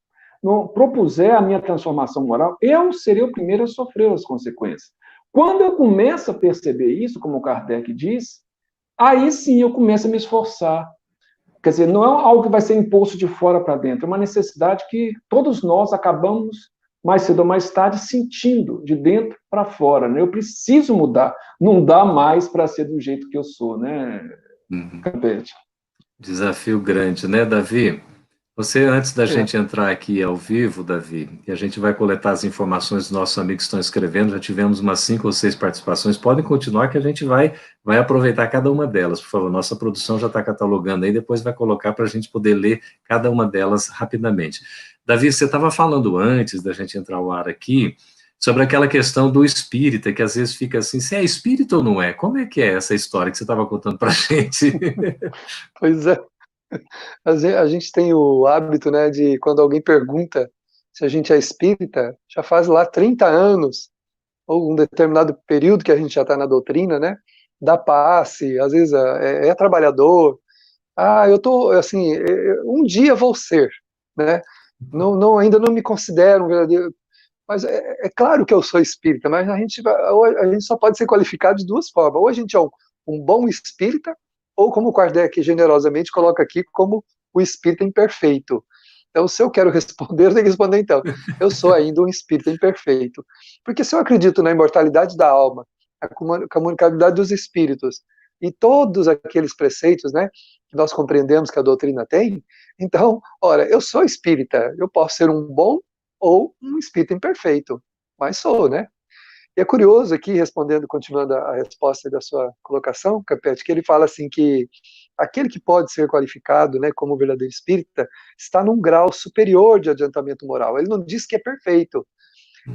não propuser a minha transformação moral, eu serei o primeiro a sofrer as consequências. Quando eu começo a perceber isso, como o Kardec diz, aí sim eu começo a me esforçar. Quer dizer, não é algo que vai ser imposto de fora para dentro, é uma necessidade que todos nós acabamos, mais cedo ou mais tarde, sentindo de dentro para fora, né? Eu preciso mudar, não dá mais para ser do jeito que eu sou, né, Capete? Desafio grande, né, Davi? Você, antes da gente entrar aqui ao vivo, Davi, e a gente vai coletar as informações dos nossos amigos que estão escrevendo, já tivemos umas 5 ou 6 participações, podem continuar que a gente vai aproveitar cada uma delas, por favor, nossa produção já está catalogando aí, depois vai colocar para a gente poder ler cada uma delas rapidamente. Davi, você estava falando antes da gente entrar ao ar aqui, sobre aquela questão do espírita, que às vezes fica assim, se é espírita ou não é? Como é que é essa história que você estava contando para a gente? Pois é. A gente tem o hábito, né, de quando alguém pergunta se a gente é espírita, já faz lá 30 anos, ou um determinado período que a gente já está na doutrina, né, dá passe, às vezes é trabalhador. Ah, eu tô, assim, um dia vou ser, né, ainda não me considero um verdadeiro, mas é claro que eu sou espírita, mas a gente só pode ser qualificado de duas formas, ou a gente é um bom espírita, ou como Kardec generosamente coloca aqui, como o espírita imperfeito. Então, se eu quero responder, eu tenho que responder então. Eu sou ainda um espírito imperfeito. Porque se eu acredito na imortalidade da alma, a comunicabilidade dos espíritos, e todos aqueles preceitos, né, que nós compreendemos que a doutrina tem, então, ora, eu sou espírita, eu posso ser um bom ou um espírito imperfeito, mas sou, né? E é curioso aqui, respondendo, continuando a resposta da sua colocação, Capete, que ele fala assim que aquele que pode ser qualificado, né, como verdadeiro espírita está num grau superior de adiantamento moral. Ele não diz que é perfeito.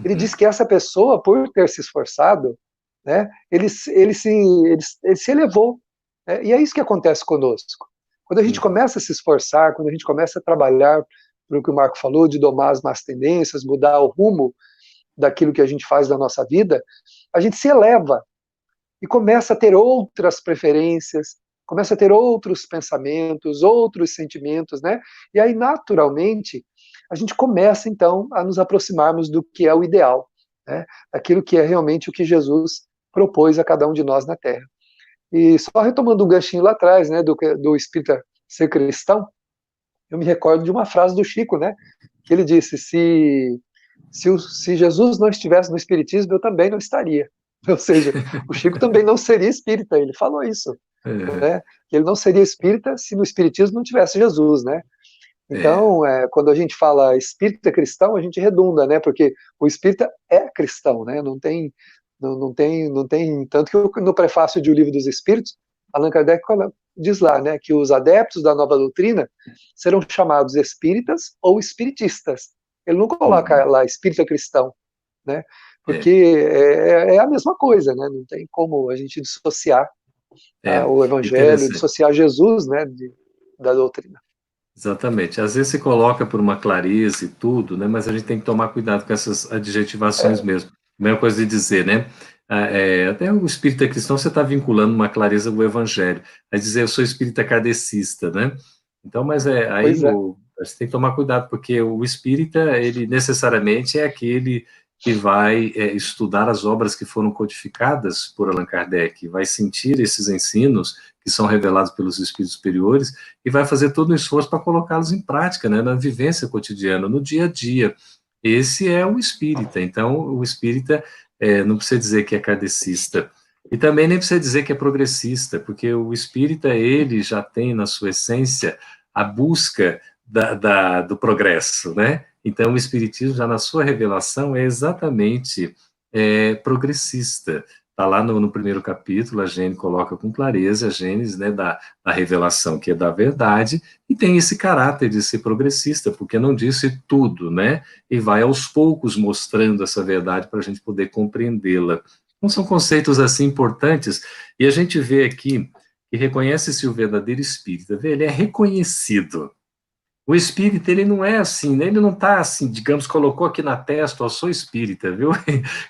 Ele diz que essa pessoa, por ter se esforçado, né, ele se elevou. Né? E é isso que acontece conosco. Quando a gente começa a se esforçar, quando a gente começa a trabalhar para o que o Marco falou, de domar as más tendências, mudar o rumo daquilo que a gente faz da nossa vida, a gente se eleva e começa a ter outras preferências, começa a ter outros pensamentos, outros sentimentos, né? E aí, naturalmente, a gente começa, então, a nos aproximarmos do que é o ideal, né? Daquilo que é realmente o que Jesus propôs a cada um de nós na Terra. E só retomando um ganchinho lá atrás, né, do espírita ser cristão, eu me recordo de uma frase do Chico, né, que ele disse, se Jesus não estivesse no espiritismo, eu também não estaria. Ou seja, o Chico também não seria espírita, ele falou isso, né? Ele não seria espírita se no espiritismo não tivesse Jesus, né? Então, quando a gente fala espírita cristão, a gente redunda, né? Porque o espírita é cristão, né? Não tem tanto que no prefácio de O Livro dos Espíritos, Allan Kardec diz lá, né, que os adeptos da nova doutrina serão chamados espíritas ou espiritistas. Ele não coloca lá espírita cristão, né? Porque é a mesma coisa, né? Não tem como a gente dissociar o Evangelho, dissociar Jesus, né, da doutrina. Exatamente. Às vezes se coloca por uma clareza e tudo, né? Mas a gente tem que tomar cuidado com essas adjetivações mesmo. A mesma coisa de dizer, né? Até o espírita cristão você está vinculando uma clareza ao Evangelho. A dizer, eu sou espírita kardecista, né? Então, mas aí você tem que tomar cuidado, porque o espírita, ele necessariamente é aquele que vai estudar as obras que foram codificadas por Allan Kardec, vai sentir esses ensinos que são revelados pelos espíritos superiores e vai fazer todo o esforço para colocá-los em prática, né, na vivência cotidiana, no dia a dia. Esse é o espírita. Então, o espírita não precisa dizer que é kardecista, e também nem precisa dizer que é progressista, porque o espírita, ele já tem na sua essência a busca do progresso, né? Então, o espiritismo, já na sua revelação, é exatamente progressista. Está lá no primeiro capítulo, a Gênesis coloca com clareza a Gênesis, né, da revelação, que é da verdade, e tem esse caráter de ser progressista, porque não disse tudo, né? E vai aos poucos mostrando essa verdade para a gente poder compreendê-la. Então, são conceitos assim importantes, e a gente vê aqui que reconhece-se o verdadeiro espírita. Vê, ele é reconhecido. O espírita, ele não é assim, né? Ele não está assim, digamos, colocou aqui na testa, eu sou espírita, viu?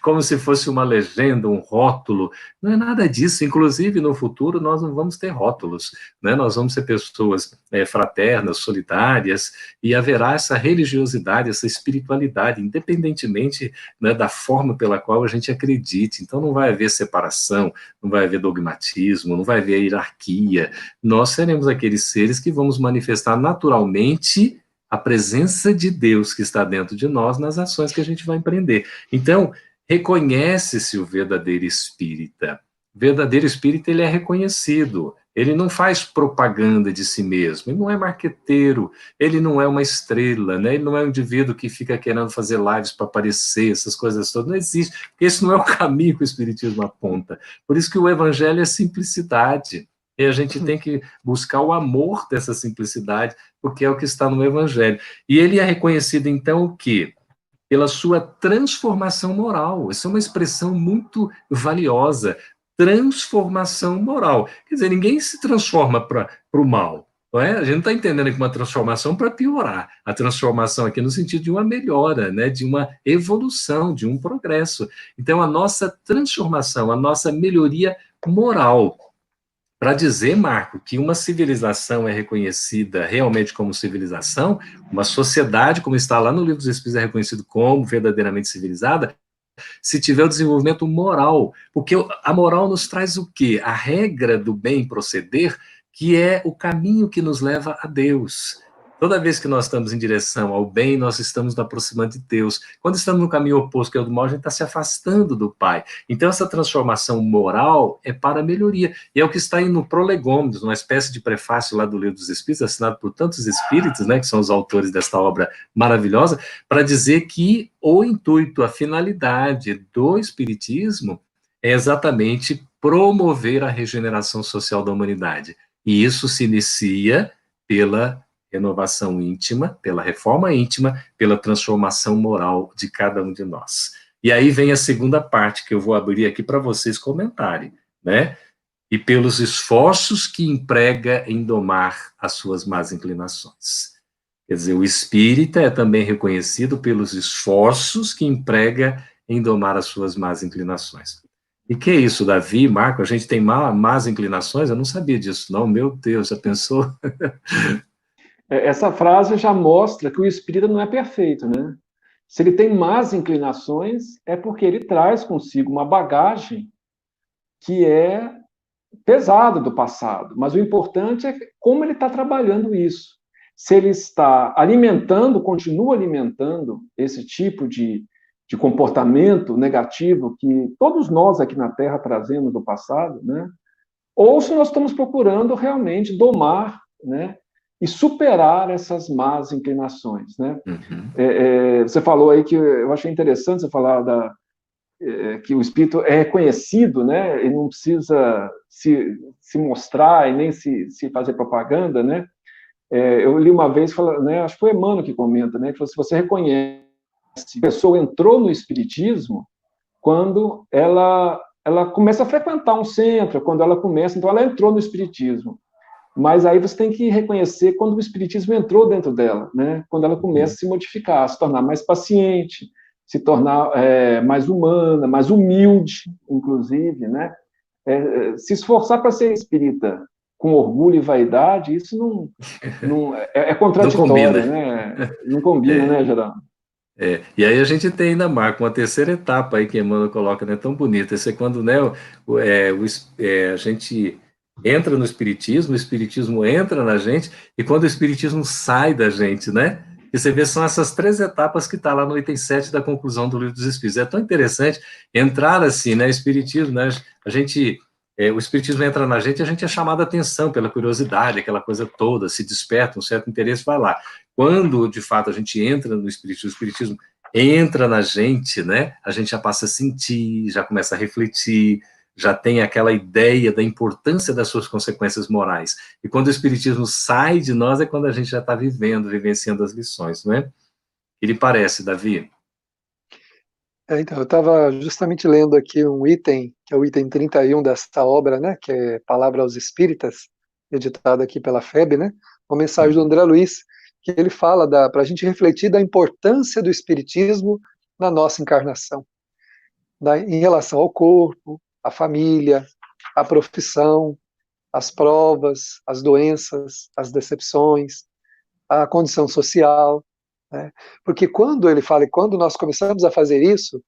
Como se fosse uma legenda, um rótulo. Não é nada disso. Inclusive, no futuro, nós não vamos ter rótulos, né? Nós vamos ser pessoas fraternas, solidárias, e haverá essa religiosidade, essa espiritualidade, independentemente, né, da forma pela qual a gente acredite. Então, não vai haver separação, não vai haver dogmatismo, não vai haver hierarquia. Nós seremos aqueles seres que vamos manifestar naturalmente a presença de Deus que está dentro de nós nas ações que a gente vai empreender. Então, reconhece-se o verdadeiro espírita. O verdadeiro espírita, ele é reconhecido. Ele não faz propaganda de si mesmo, ele não é marqueteiro, ele não é uma estrela, né? Ele não é um indivíduo que fica querendo fazer lives para aparecer, essas coisas todas, não existe, porque esse não é o caminho que o espiritismo aponta. Por isso que o evangelho é simplicidade. E a gente tem que buscar o amor dessa simplicidade, porque é o que está no Evangelho. E ele é reconhecido, então, o quê? Pela sua transformação moral. Essa é uma expressão muito valiosa. Transformação moral. Quer dizer, ninguém se transforma para o mal. Não é? A gente não está entendendo que uma transformação para piorar. A transformação aqui no sentido de uma melhora, né? De uma evolução, de um progresso. Então, a nossa transformação, a nossa melhoria moral, para dizer, Marco, que uma civilização é reconhecida realmente como civilização, uma sociedade, como está lá no Livro dos Espíritos, é reconhecido como verdadeiramente civilizada, se tiver o desenvolvimento moral, porque a moral nos traz o quê? A regra do bem proceder, que é o caminho que nos leva a Deus. Toda vez que nós estamos em direção ao bem, nós estamos nos aproximando de Deus. Quando estamos no caminho oposto, que é o do mal, a gente está se afastando do Pai. Então, essa transformação moral é para a melhoria. E é o que está aí no Prolegômenos, uma espécie de prefácio lá do Livro dos Espíritos, assinado por tantos espíritos, né, que são os autores desta obra maravilhosa, para dizer que o intuito, a finalidade do Espiritismo é exatamente promover a regeneração social da humanidade. E isso se inicia pela renovação íntima, pela reforma íntima, pela transformação moral de cada um de nós. E aí vem a segunda parte que eu vou abrir aqui para vocês comentarem, né? E pelos esforços que emprega em domar as suas más inclinações. Quer dizer, o espírita é também reconhecido pelos esforços que emprega em domar as suas más inclinações. E que é isso, Davi, Marco? A gente tem más inclinações? Eu não sabia disso, não. Meu Deus, já pensou? Essa frase já mostra que o espírita não é perfeito, né? Se ele tem más inclinações, é porque ele traz consigo uma bagagem que é pesada do passado. Mas o importante é como ele está trabalhando isso. Se ele está alimentando, continua alimentando esse tipo de comportamento negativo que todos nós aqui na Terra trazemos do passado, né? Ou se nós estamos procurando realmente domar, né? E superar essas más inclinações, né? Você falou aí que eu achei interessante você falar que o espírito é reconhecido, né? Ele não precisa se mostrar e nem se fazer propaganda, né? Eu li uma vez, né, acho que foi Emmanuel que comenta, né? Que se você reconhece que a pessoa entrou no espiritismo quando ela começa a frequentar um centro, quando ela começa, então ela entrou no espiritismo. Mas aí você tem que reconhecer quando o espiritismo entrou dentro dela, né? Quando ela começa a se modificar, a se tornar mais paciente, se tornar mais humana, mais humilde, inclusive, né? Se esforçar para ser espírita com orgulho e vaidade, isso não é Não contraditório, combina. né? Não combina, É, né, Geraldo? e aí a gente tem ainda, Marco, uma terceira etapa aí que Emmanuel coloca, né, tão bonita. Isso é quando, né, a gente entra no Espiritismo, o Espiritismo entra na gente, e quando o Espiritismo sai da gente, né? E você vê, são essas três etapas que está lá no item 7 da conclusão do Livro dos Espíritos. É tão interessante entrar assim, né, Espiritismo, né? O Espiritismo entra na gente, a gente é chamado a atenção pela curiosidade, aquela coisa toda, se desperta um certo interesse, vai lá. Quando, de fato, a gente entra no Espiritismo, o Espiritismo entra na gente, né? A gente já passa a sentir, já começa a refletir, já tem aquela ideia da importância das suas consequências morais. E quando o Espiritismo sai de nós, é quando a gente já está vivendo, vivenciando as lições, não é? Que lhe parece, Davi? Então, eu estava justamente lendo aqui um item, que é o item 31 desta obra, né, que é Palavra aos Espíritas, editado aqui pela FEB, né, uma mensagem do André Luiz, que ele fala para a gente refletir da importância do Espiritismo na nossa encarnação, em relação ao corpo, à família, à profissão, às provas, às doenças, às decepções, à condição social, né? Porque quando ele fala, e quando nós começamos a fazer isso,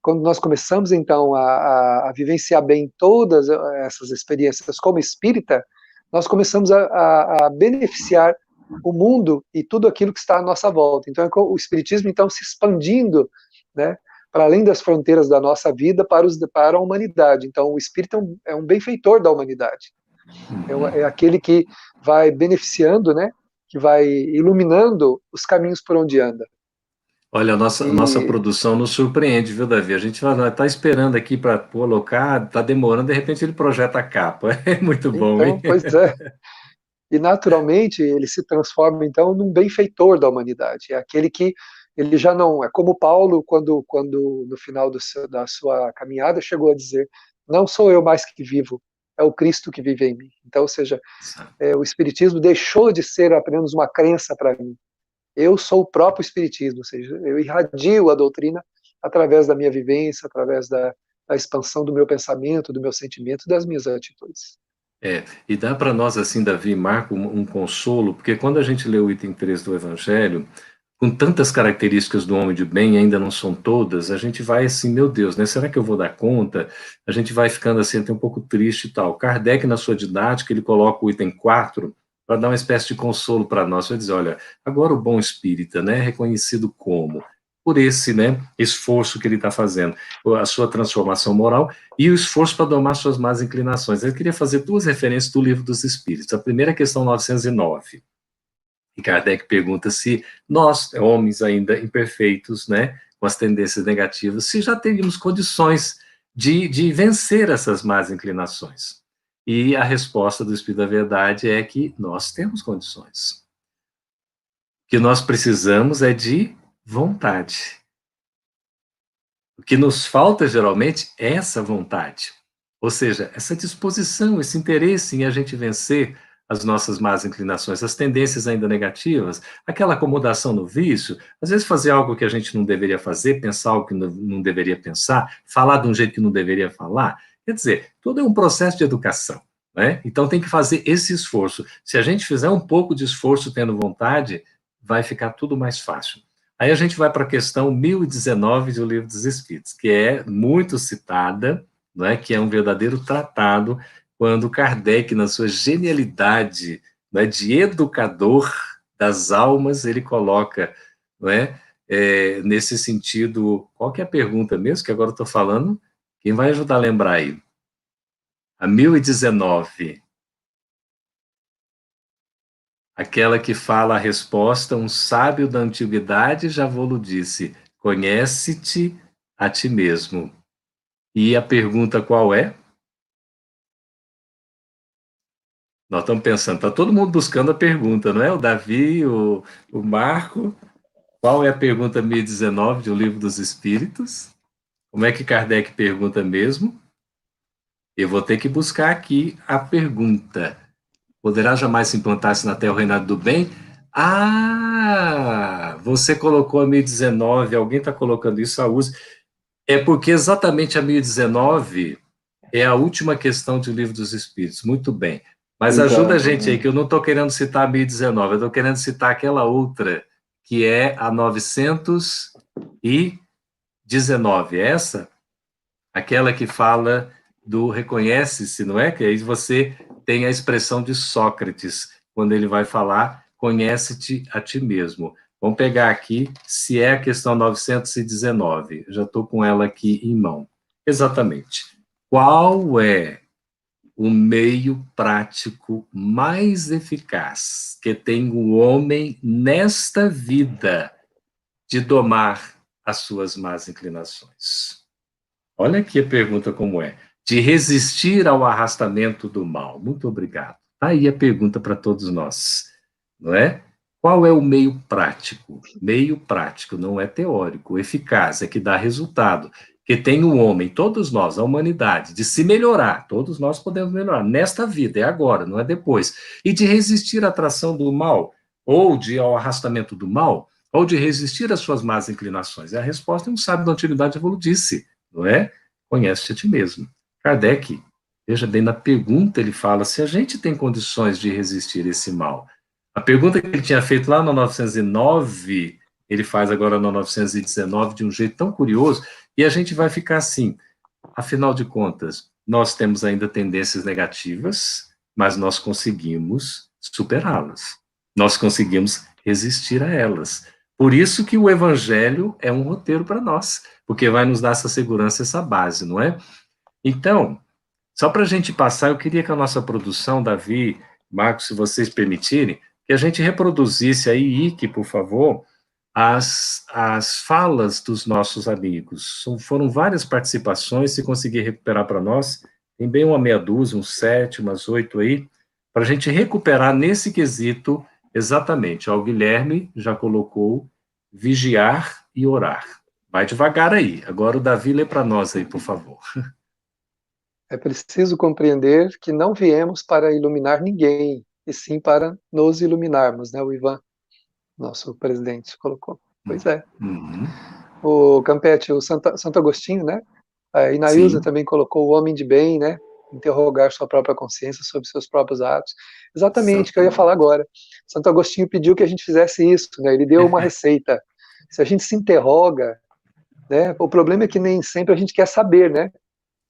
quando nós começamos então a vivenciar bem todas essas experiências como espírita, nós começamos a beneficiar o mundo e tudo aquilo que está à nossa volta. Então, o espiritismo então se expandindo, né, para além das fronteiras da nossa vida para a humanidade. Então, o espírito é um benfeitor da humanidade. É aquele que vai beneficiando, né, que vai iluminando os caminhos por onde anda. Olha, a nossa E produção nos surpreende, viu, Davi? A gente está esperando aqui para colocar, está demorando, de repente ele projeta a capa. É muito bom, hein? então, pois é. E naturalmente ele se transforma então num benfeitor da humanidade. É aquele que ele já não é como Paulo quando no final da sua caminhada chegou a dizer: não sou eu mais que vivo, é o Cristo que vive em mim. Então, ou seja, o Espiritismo deixou de ser apenas uma crença para mim. Eu sou o próprio Espiritismo, ou seja, eu irradio a doutrina através da minha vivência, através da expansão do meu pensamento, do meu sentimento, das minhas atitudes. E dá para nós, assim, Davi e Marco, um consolo, porque quando a gente lê o item 3 do Evangelho, com tantas características do homem de bem, ainda não são todas, a gente vai assim, meu Deus, né? Será que eu vou dar conta? A gente vai ficando assim, até um pouco triste e tal. Kardec, na sua didática, ele coloca o item 4 para dar uma espécie de consolo para nós. Vai dizer, olha, agora o bom espírita, né, reconhecido como, por esse, né, esforço que ele está fazendo, a sua transformação moral e o esforço para domar suas más inclinações. Eu queria fazer duas referências do Livro dos Espíritos. A primeira é a questão 909. E Kardec pergunta se nós, homens ainda imperfeitos, né, com as tendências negativas, se já teríamos condições de vencer essas más inclinações. E a resposta do Espírito da Verdade é que nós temos condições. O que nós precisamos é de vontade. O que nos falta, geralmente, é essa vontade. Ou seja, essa disposição, esse interesse em a gente vencer as nossas más inclinações, as tendências ainda negativas, aquela acomodação no vício, às vezes fazer algo que a gente não deveria fazer, pensar algo que não deveria pensar, falar de um jeito que não deveria falar. Quer dizer, tudo é um processo de educação, né? Então tem que fazer esse esforço. Se a gente fizer um pouco de esforço tendo vontade, vai ficar tudo mais fácil. Aí a gente vai para a questão 1019 do Livro dos Espíritos, que é muito citada, não é? Que é um verdadeiro tratado, quando Kardec, na sua genialidade, não é, de educador das almas, ele coloca, não é, nesse sentido, qual que é a pergunta mesmo, que agora eu estou falando? Quem vai ajudar a lembrar aí? A 1019. Aquela que fala a resposta, um sábio da antiguidade já vou-lo disse, conhece-te a ti mesmo. E a pergunta qual é? Nós estamos pensando, está todo mundo buscando a pergunta, não é? O Davi, o Marco. Qual é a pergunta 1019 do Livro dos Espíritos? Como é que Kardec pergunta mesmo? Eu vou ter que buscar aqui a pergunta. Poderá jamais se implantar-se na Terra o reinado do bem? Ah, você colocou a 1019, alguém está colocando isso a uso. É porque exatamente a 1019 é a última questão do Livro dos Espíritos. Muito bem. Mas ajuda a gente aí, que eu não estou querendo citar a 1019, eu estou querendo citar aquela outra, que é a 919. Essa? Aquela que fala do reconhece-se, não é? Que aí você tem a expressão de Sócrates, quando ele vai falar, conhece-te a ti mesmo. Vamos pegar aqui, se é a questão 919. Já estou com ela aqui em mão. Exatamente. Qual é o meio prático mais eficaz que tem o homem nesta vida de domar as suas más inclinações? Olha aqui a pergunta como é. De resistir ao arrastamento do mal. Muito obrigado. Tá aí a pergunta para todos nós, não é? Qual é o meio prático? Meio prático, não é teórico, eficaz, é que dá resultado. Que tem o homem, todos nós, a humanidade, de se melhorar, todos nós podemos melhorar, nesta vida, é agora, não é depois. E de resistir à atração do mal, ou ao arrastamento do mal, ou de resistir às suas más inclinações. E a resposta é um sábio da antiguidade disse, não é? Conhece a ti mesmo. Kardec, veja bem, na pergunta ele fala se a gente tem condições de resistir a esse mal. A pergunta que ele tinha feito lá no 909, ele faz agora no 919 de um jeito tão curioso, e a gente vai ficar assim, afinal de contas, nós temos ainda tendências negativas, mas nós conseguimos superá-las. Nós conseguimos resistir a elas. Por isso que o Evangelho é um roteiro para nós, porque vai nos dar essa segurança, essa base, não é? Então, só para a gente passar, eu queria que a nossa produção, Davi, Marcos, se vocês permitirem, que a gente reproduzisse aí, Ike, por favor, as falas dos nossos amigos. Foram várias participações, se conseguir recuperar para nós, tem bem uma meia dúzia, uns 7, umas 8 aí, para a gente recuperar nesse quesito exatamente. O Guilherme já colocou vigiar e orar. Vai devagar aí. Agora o Davi lê para nós aí, por favor. É preciso compreender que não viemos para iluminar ninguém, e sim para nos iluminarmos, né? O Ivan, nosso presidente, colocou. Pois é. Uhum. O Campetti, o Santo Agostinho, né? A Inailza Sim, também colocou o homem de bem, né? Interrogar sua própria consciência sobre seus próprios atos. Exatamente o que eu ia falar exatamente. agora. Santo Agostinho pediu que a gente fizesse isso, né? Ele deu uma receita. Se a gente se interroga, né? O problema é que nem sempre a gente quer saber, né?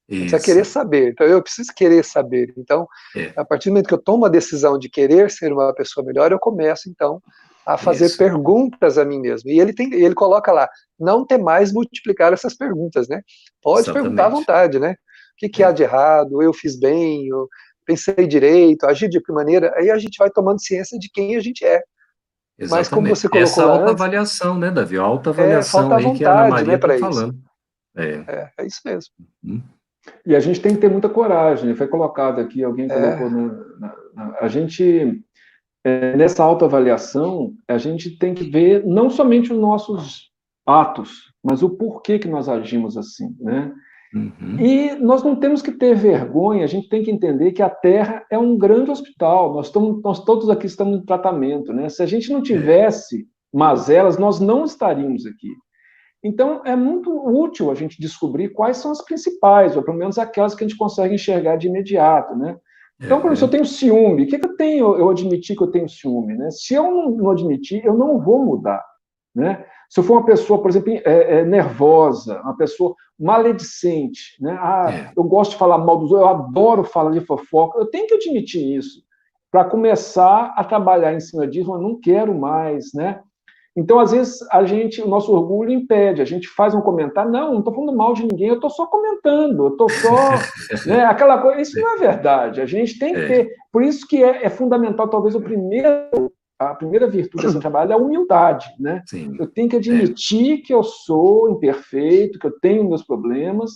A gente precisa querer Isso. saber. Então, eu preciso querer saber. Então, É, a partir do momento que eu tomo a decisão de querer ser uma pessoa melhor, eu começo, então, a fazer isso. perguntas a mim mesmo. E ele coloca lá, não ter mais multiplicar essas perguntas, né? Pode perguntar à Exatamente. vontade, né? O que há É, de errado? Eu fiz bem? Eu pensei direito? Agi de que maneira? Aí a gente vai tomando ciência de quem a gente é. Mas, como exatamente. você colocou Essa lá antes, autoavaliação, né, Davi? A autoavaliação falta aí que a Ana vontade, Maria né, está para isso. falando. É. É isso mesmo. Hum, E a gente tem que ter muita coragem. Foi colocado aqui, alguém colocou É, a gente, nessa autoavaliação, a gente tem que ver não somente os nossos atos, mas o porquê que nós agimos assim, né? uhum. E nós não temos que ter vergonha, a gente tem que entender que a Terra é um grande hospital, nós todos aqui estamos em tratamento, né? Se a gente não É, tivesse mazelas, nós não estaríamos aqui. Então, é muito útil a gente descobrir quais são as principais, ou pelo menos aquelas que a gente consegue enxergar de imediato, né? Então, por exemplo, se eu é, tenho ciúme, o que eu tenho? Eu admitir que eu tenho ciúme, né? Se eu não admitir, eu não vou mudar, né? Se eu for uma pessoa, por exemplo, nervosa, uma pessoa maledicente, né? é, Eu gosto de falar mal dos outros, eu adoro falar de fofoca, eu tenho que admitir isso para começar a trabalhar em cima disso, eu não quero mais, né? Então, às vezes, o nosso orgulho impede, a gente faz um comentário, não estou falando mal de ninguém, eu estou só comentando, eu estou só, né, aquela coisa, isso não é verdade, a gente tem que é, ter, por isso que é fundamental, talvez, a primeira virtude dessa trabalho é a humildade, né? sim, Eu tenho que é, admitir que eu sou imperfeito, que eu tenho meus problemas,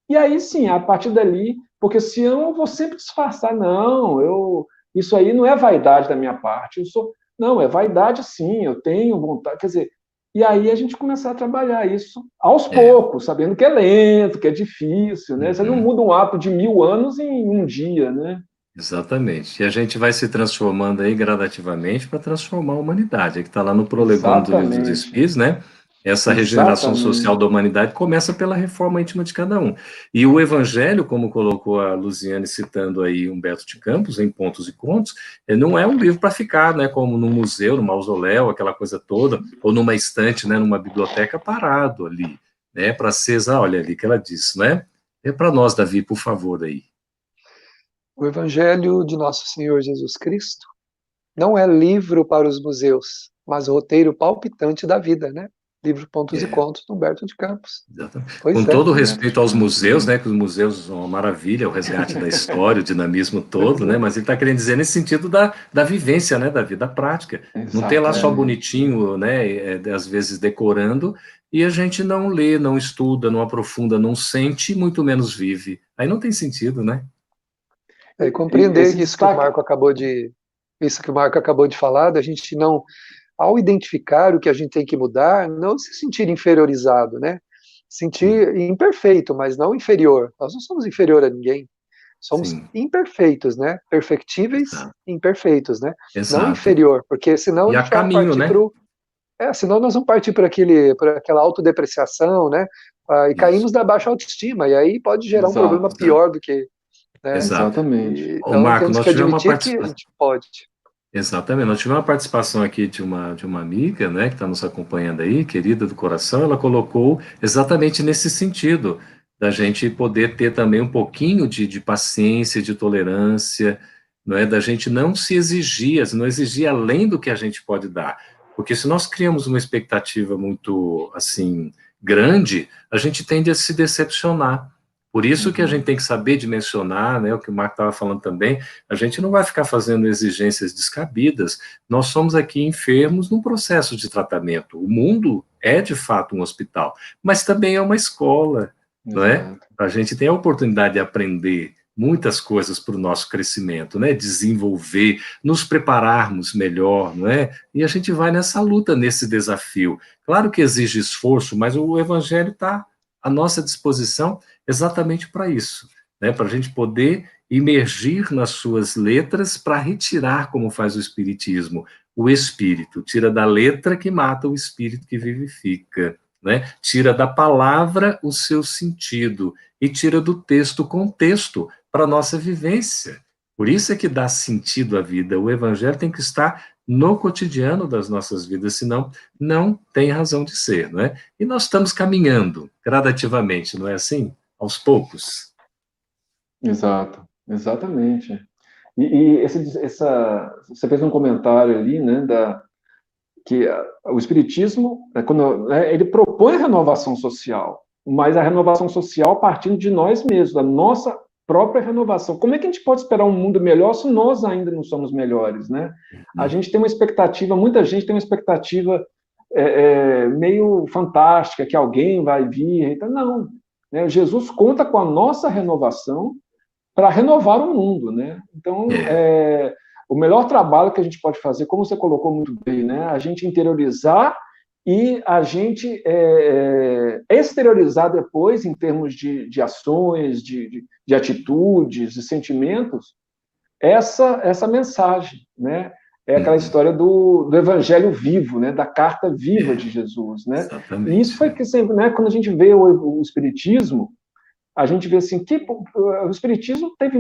e aí sim, a partir dali, porque senão eu vou sempre disfarçar, não, isso aí não é vaidade da minha parte, eu sou não, é vaidade sim, eu tenho vontade. Quer dizer, e aí a gente começar a trabalhar isso aos é, poucos, sabendo que é lento, que é difícil, né? Você não uhum. muda um ato de 1000 anos em um dia, né? Exatamente. E a gente vai se transformando aí gradativamente para transformar a humanidade. É que está lá no prolegômeno do Livro dos Exatamente, Espíritos, né? Essa regeneração social exatamente. da humanidade começa pela reforma íntima de cada um. E o Evangelho, como colocou a Luziane citando aí Humberto de Campos, em Pontos e Contos, não é um livro para ficar, né, como num museu, num mausoléu, aquela coisa toda, ou numa estante, né, numa biblioteca parado ali, né, para ser, olha ali que ela disse, né? É para nós, Davi, por favor, aí. o Evangelho de Nosso Senhor Jesus Cristo não é livro para os museus, mas roteiro palpitante da vida, né? Livro Pontos e É. Contos, de Humberto de Campos. Exatamente. Com Pois é, todo o Humberto de respeito aos Campos, museus, né? né, que os museus são uma maravilha, o resgate da história, o dinamismo Pois todo, né, é, mas ele está querendo dizer nesse sentido da vivência, né, da vida prática. Não ter lá só exatamente. bonitinho, né, às vezes decorando, e a gente não lê, não estuda, não aprofunda, não sente, muito menos vive. Aí não tem sentido, né? é compreender Esse isso que o destaque, Marco acabou de falar, da gente não, ao identificar o que a gente tem que mudar, não se sentir inferiorizado, né? Sim, Sentir imperfeito, mas não inferior. Nós não somos inferior a ninguém. Somos sim, imperfeitos, né? Perfectíveis, exato, imperfeitos, né? Não exato. inferior, porque senão a E a gente vai caminho, partir né? senão nós vamos partir para aquela autodepreciação, né? E Isso, caímos da baixa autoestima, e aí pode gerar um problema exato, exato, pior do que, né? exato. exatamente. Ô, Então Marco, temos nós que tivemos uma admitir que a participação. gente pode. Exatamente. Nós tivemos uma participação aqui de uma amiga, né, que está nos acompanhando aí, querida do coração, ela colocou exatamente nesse sentido, da gente poder ter também um pouquinho de paciência, de tolerância, não é? Da gente não se exigir, não exigir além do que a gente pode dar. Porque se nós criamos uma expectativa muito, assim, grande, a gente tende a se decepcionar. Por isso que a gente Uhum. tem que saber dimensionar, né, o que o Marco estava falando também, a gente não vai ficar fazendo exigências descabidas. Nós somos aqui enfermos num processo de tratamento. O mundo é de fato um hospital, mas também é uma escola, não é? Exato. A gente tem a oportunidade de aprender muitas coisas para o nosso crescimento, né? Desenvolver, nos prepararmos melhor, não é? E a gente vai nessa luta, nesse desafio. Claro que exige esforço, mas o Evangelho está à nossa disposição exatamente para isso. né, para a gente poder imergir nas suas letras para retirar, como faz o Espiritismo, o espírito. Tira da letra que mata o espírito que vivifica, né? Tira da palavra o seu sentido e tira do texto o contexto para a nossa vivência. Por isso é que dá sentido à vida. O evangelho tem que estar no cotidiano das nossas vidas, senão não tem razão de ser, não é? E nós estamos caminhando gradativamente, não é assim? Aos poucos. Exato, exatamente. Você fez um comentário ali, né, que o Espiritismo, ele propõe a renovação social, mas a renovação social partindo de nós mesmos, da nossa própria renovação. Como é que a gente pode esperar um mundo melhor se nós ainda não somos melhores, né? A gente tem uma expectativa, muita gente tem uma expectativa meio fantástica, que alguém vai vir, então, não. Né? Jesus conta com a nossa renovação para renovar o mundo, né? Então, o melhor trabalho que a gente pode fazer, como você colocou muito bem, né? A gente interiorizar e a gente exteriorizar depois, em termos de ações, de atitudes, de sentimentos, essa mensagem, né? É aquela história do evangelho vivo, né? Da carta viva de Jesus, né? E isso foi que sempre, né? Quando a gente vê o Espiritismo, a gente vê assim que o Espiritismo teve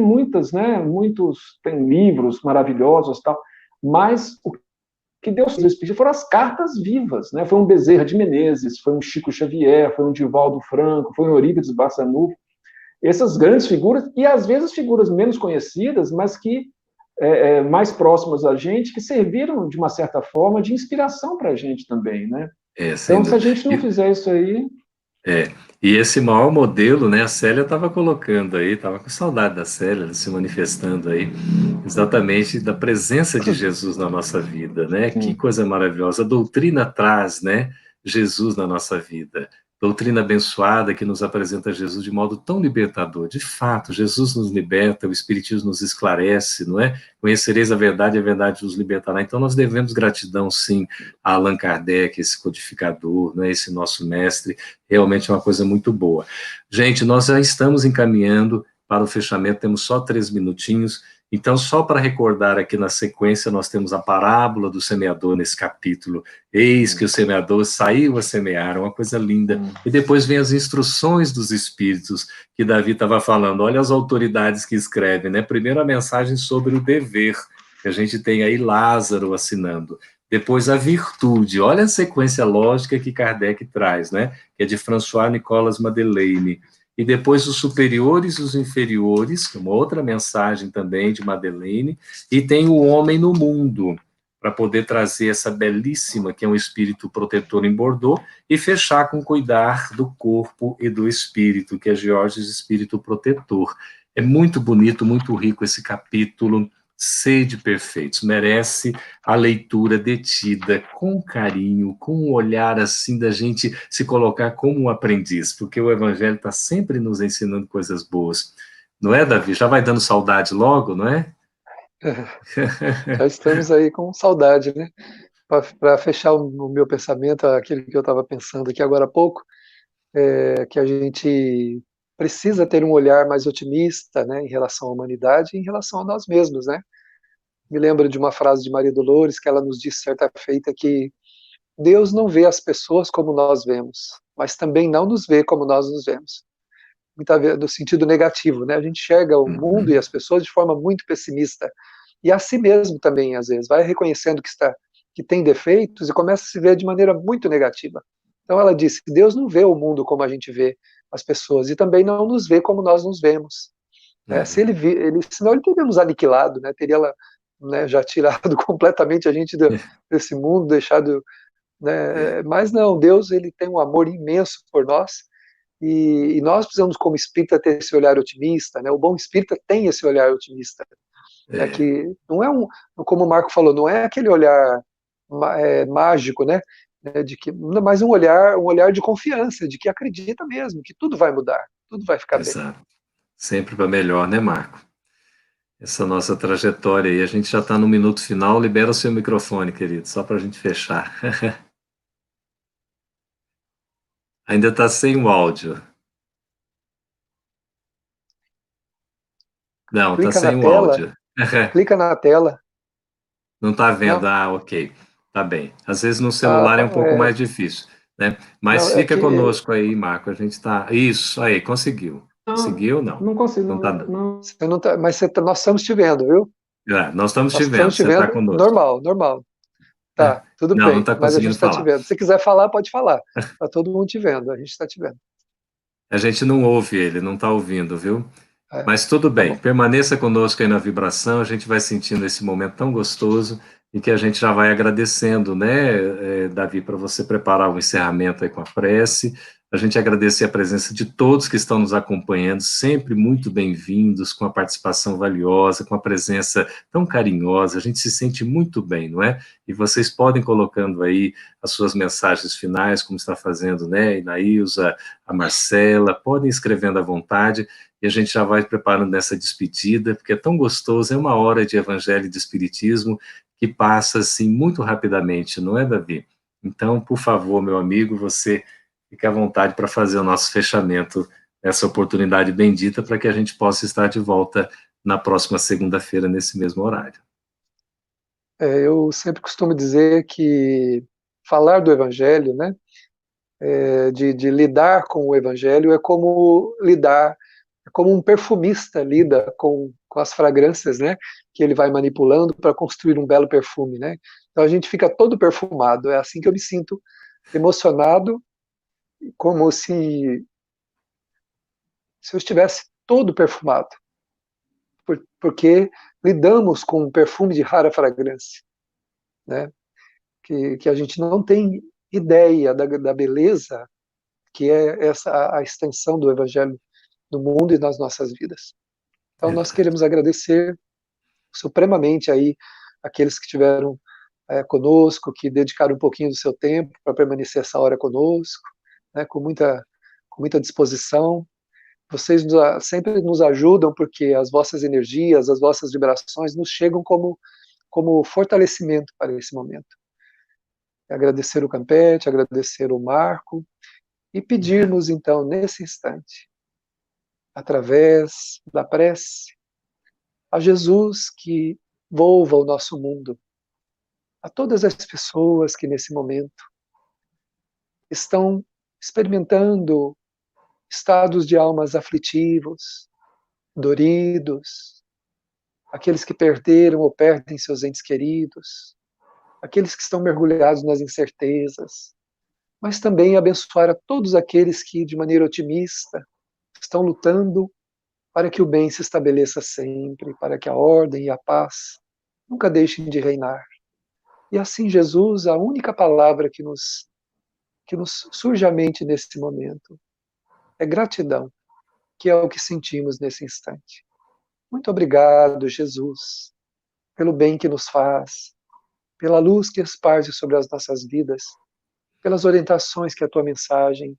tem livros maravilhosos tal, mas o que deu ao Espiritismo foram as cartas vivas, né? Foi um Bezerra de Menezes, foi um Chico Xavier, foi um Divaldo Franco, foi um Eurípides Barçanufo, essas grandes figuras e às vezes figuras menos conhecidas, mas que mais próximas a gente, que serviram de uma certa forma de inspiração para a gente também, né? Então, se a gente não fizer isso aí, e esse maior modelo, né, a Célia estava colocando aí, estava com saudade da Célia se manifestando aí, exatamente da presença de Jesus na nossa vida, né? Que coisa maravilhosa. A doutrina traz, né, Jesus na nossa vida. Doutrina abençoada que nos apresenta Jesus de modo tão libertador. De fato, Jesus nos liberta, o Espiritismo nos esclarece, não é? Conhecereis a verdade vos libertará. Então, nós devemos gratidão, sim, a Allan Kardec, esse codificador, né, esse nosso mestre. Realmente é uma coisa muito boa. Gente, nós já estamos encaminhando para o fechamento, temos só 3 minutinhos. Então, só para recordar aqui na sequência, nós temos a parábola do semeador nesse capítulo. Eis que o semeador saiu a semear, uma coisa linda. E depois vem as instruções dos espíritos, que Davi estava falando. Olha as autoridades que escrevem, né? Primeiro a mensagem sobre o dever, que a gente tem aí Lázaro assinando. Depois a virtude, olha a sequência lógica que Kardec traz, né? Que é de François Nicolas Madeleine. E depois os superiores e os inferiores, uma outra mensagem também de Madeleine, e tem o homem no mundo, para poder trazer essa belíssima, que é um espírito protetor em Bordeaux, e fechar com cuidar do corpo e do espírito, que é Georges, espírito protetor. É muito bonito, muito rico esse capítulo, Sede Perfeitos, merece a leitura detida com carinho, com um olhar assim da gente se colocar como um aprendiz, porque o Evangelho está sempre nos ensinando coisas boas. Não é, Davi? Já vai dando saudade logo, não é? Já estamos aí com saudade, né? Para fechar o meu pensamento, aquilo que eu estava pensando aqui agora há pouco, que a gente precisa ter um olhar mais otimista, né, em relação à humanidade e em relação a nós mesmos, né? Me lembro de uma frase de Maria Dolores que ela nos disse certa feita que Deus não vê as pessoas como nós vemos, mas também não nos vê como nós nos vemos. Muitas vezes no sentido negativo, né? A gente enxerga o mundo e as pessoas de forma muito pessimista e a si mesmo também às vezes vai reconhecendo que tem defeitos e começa a se ver de maneira muito negativa. Então ela disse que Deus não vê o mundo como a gente vê as pessoas e também não nos vê como nós nos vemos. Se senão ele teria nos aniquilado, né? Teria, né, já tirado completamente a gente desse mundo, deixado, né? Mas não, Deus ele tem um amor imenso por nós e nós precisamos como espírita ter esse olhar otimista, né? O bom espírita tem esse olhar otimista, né? Que não é como o Marco falou, não é aquele olhar mágico, né? De que, mas um olhar de confiança, de que acredita mesmo, que tudo vai mudar, tudo vai ficar bem. Exato. Sempre para melhor, né, Marco? Essa nossa trajetória aí, a gente já está no minuto final, libera o seu microfone, querido, só para a gente fechar. Ainda está sem o áudio. Não, tá Clica na sem o tela, áudio. clica na tela. Não tá vendo? Não, Ah, ok. Tá bem. Às vezes no ah, celular é um pouco mais difícil, né? não, Mas é fica que conosco aí, Marco. A gente tá. Isso, aí, conseguiu. Não, Conseguiu? Não. não consigo, Não tá não, dando. não. você não tá, mas nós estamos te vendo, viu? Ah, nós estamos Nós te vendo, estamos te você está vendo conosco. normal, normal. É. Tá, tudo Não, não bem, está mas a gente conseguindo está te falar. vendo. Se quiser falar, pode falar. Tá todo mundo te vendo, a gente está te vendo. A gente não ouve ele, não está ouvindo, viu? É, Mas tudo tá bem, bom. permaneça conosco aí na vibração, a gente vai sentindo esse momento tão gostoso e que a gente já vai agradecendo, né, Davi, para você preparar o encerramento aí com a prece. A gente agradecer a presença de todos que estão nos acompanhando, sempre muito bem-vindos, com a participação valiosa, com a presença tão carinhosa, a gente se sente muito bem, não é? E vocês podem colocando aí as suas mensagens finais, como está fazendo, né, Inaísa, a Marcela, podem escrevendo à vontade, e a gente já vai preparando nessa despedida, porque é tão gostoso, é uma hora de evangelho e de espiritismo que passa assim muito rapidamente, não é, Davi? Então, por favor, meu amigo, você fique à vontade para fazer o nosso fechamento nessa oportunidade bendita para que a gente possa estar de volta na próxima segunda-feira, nesse mesmo horário. Eu sempre costumo dizer que falar do Evangelho, né, de lidar com o Evangelho é como lidar, é como um perfumista lida com as fragrâncias, né, que ele vai manipulando para construir um belo perfume, né. Então a gente fica todo perfumado. É assim que eu me sinto, emocionado, como se eu estivesse todo perfumado, porque lidamos com um perfume de rara fragrância, né? Que a gente não tem ideia da beleza que é essa a extensão do Evangelho no mundo e nas nossas vidas. Então nós Verdade. queremos agradecer supremamente aí aqueles que tiveram conosco, que dedicaram um pouquinho do seu tempo para permanecer essa hora conosco, né? Com muita disposição. Vocês sempre nos ajudam porque as vossas energias, as vossas vibrações nos chegam como fortalecimento para esse momento. Agradecer o Campete, agradecer o Marco e pedirmos então nesse instante, através da prece, a Jesus que volva o nosso mundo, a todas as pessoas que nesse momento estão experimentando estados de almas aflitivos, doridos, aqueles que perderam ou perdem seus entes queridos, aqueles que estão mergulhados nas incertezas, mas também abençoar a todos aqueles que, de maneira otimista, estão lutando para que o bem se estabeleça sempre, para que a ordem e a paz nunca deixem de reinar. E assim, Jesus, a única palavra que nos surge à mente nesse momento é gratidão, que é o que sentimos nesse instante. Muito obrigado, Jesus, pelo bem que nos faz, pela luz que esparge sobre as nossas vidas, pelas orientações que a tua mensagem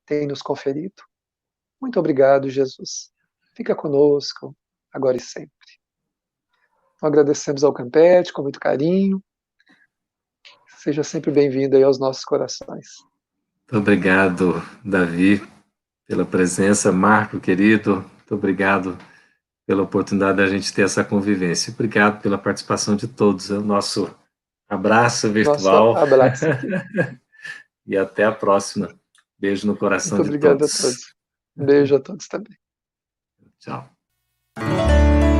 tem nos conferido. Muito obrigado, Jesus. Fica conosco, agora e sempre. Então, agradecemos ao Campete com muito carinho. Seja sempre bem-vindo aí aos nossos corações. Muito obrigado, Davi, pela presença. Marco, querido, muito obrigado pela oportunidade da gente ter essa convivência. Obrigado pela participação de todos. É o nosso abraço Nosso virtual abraço aqui. e até a próxima. Beijo no coração Muito de obrigado a todos. todos. Um beijo a todos também. Tchau.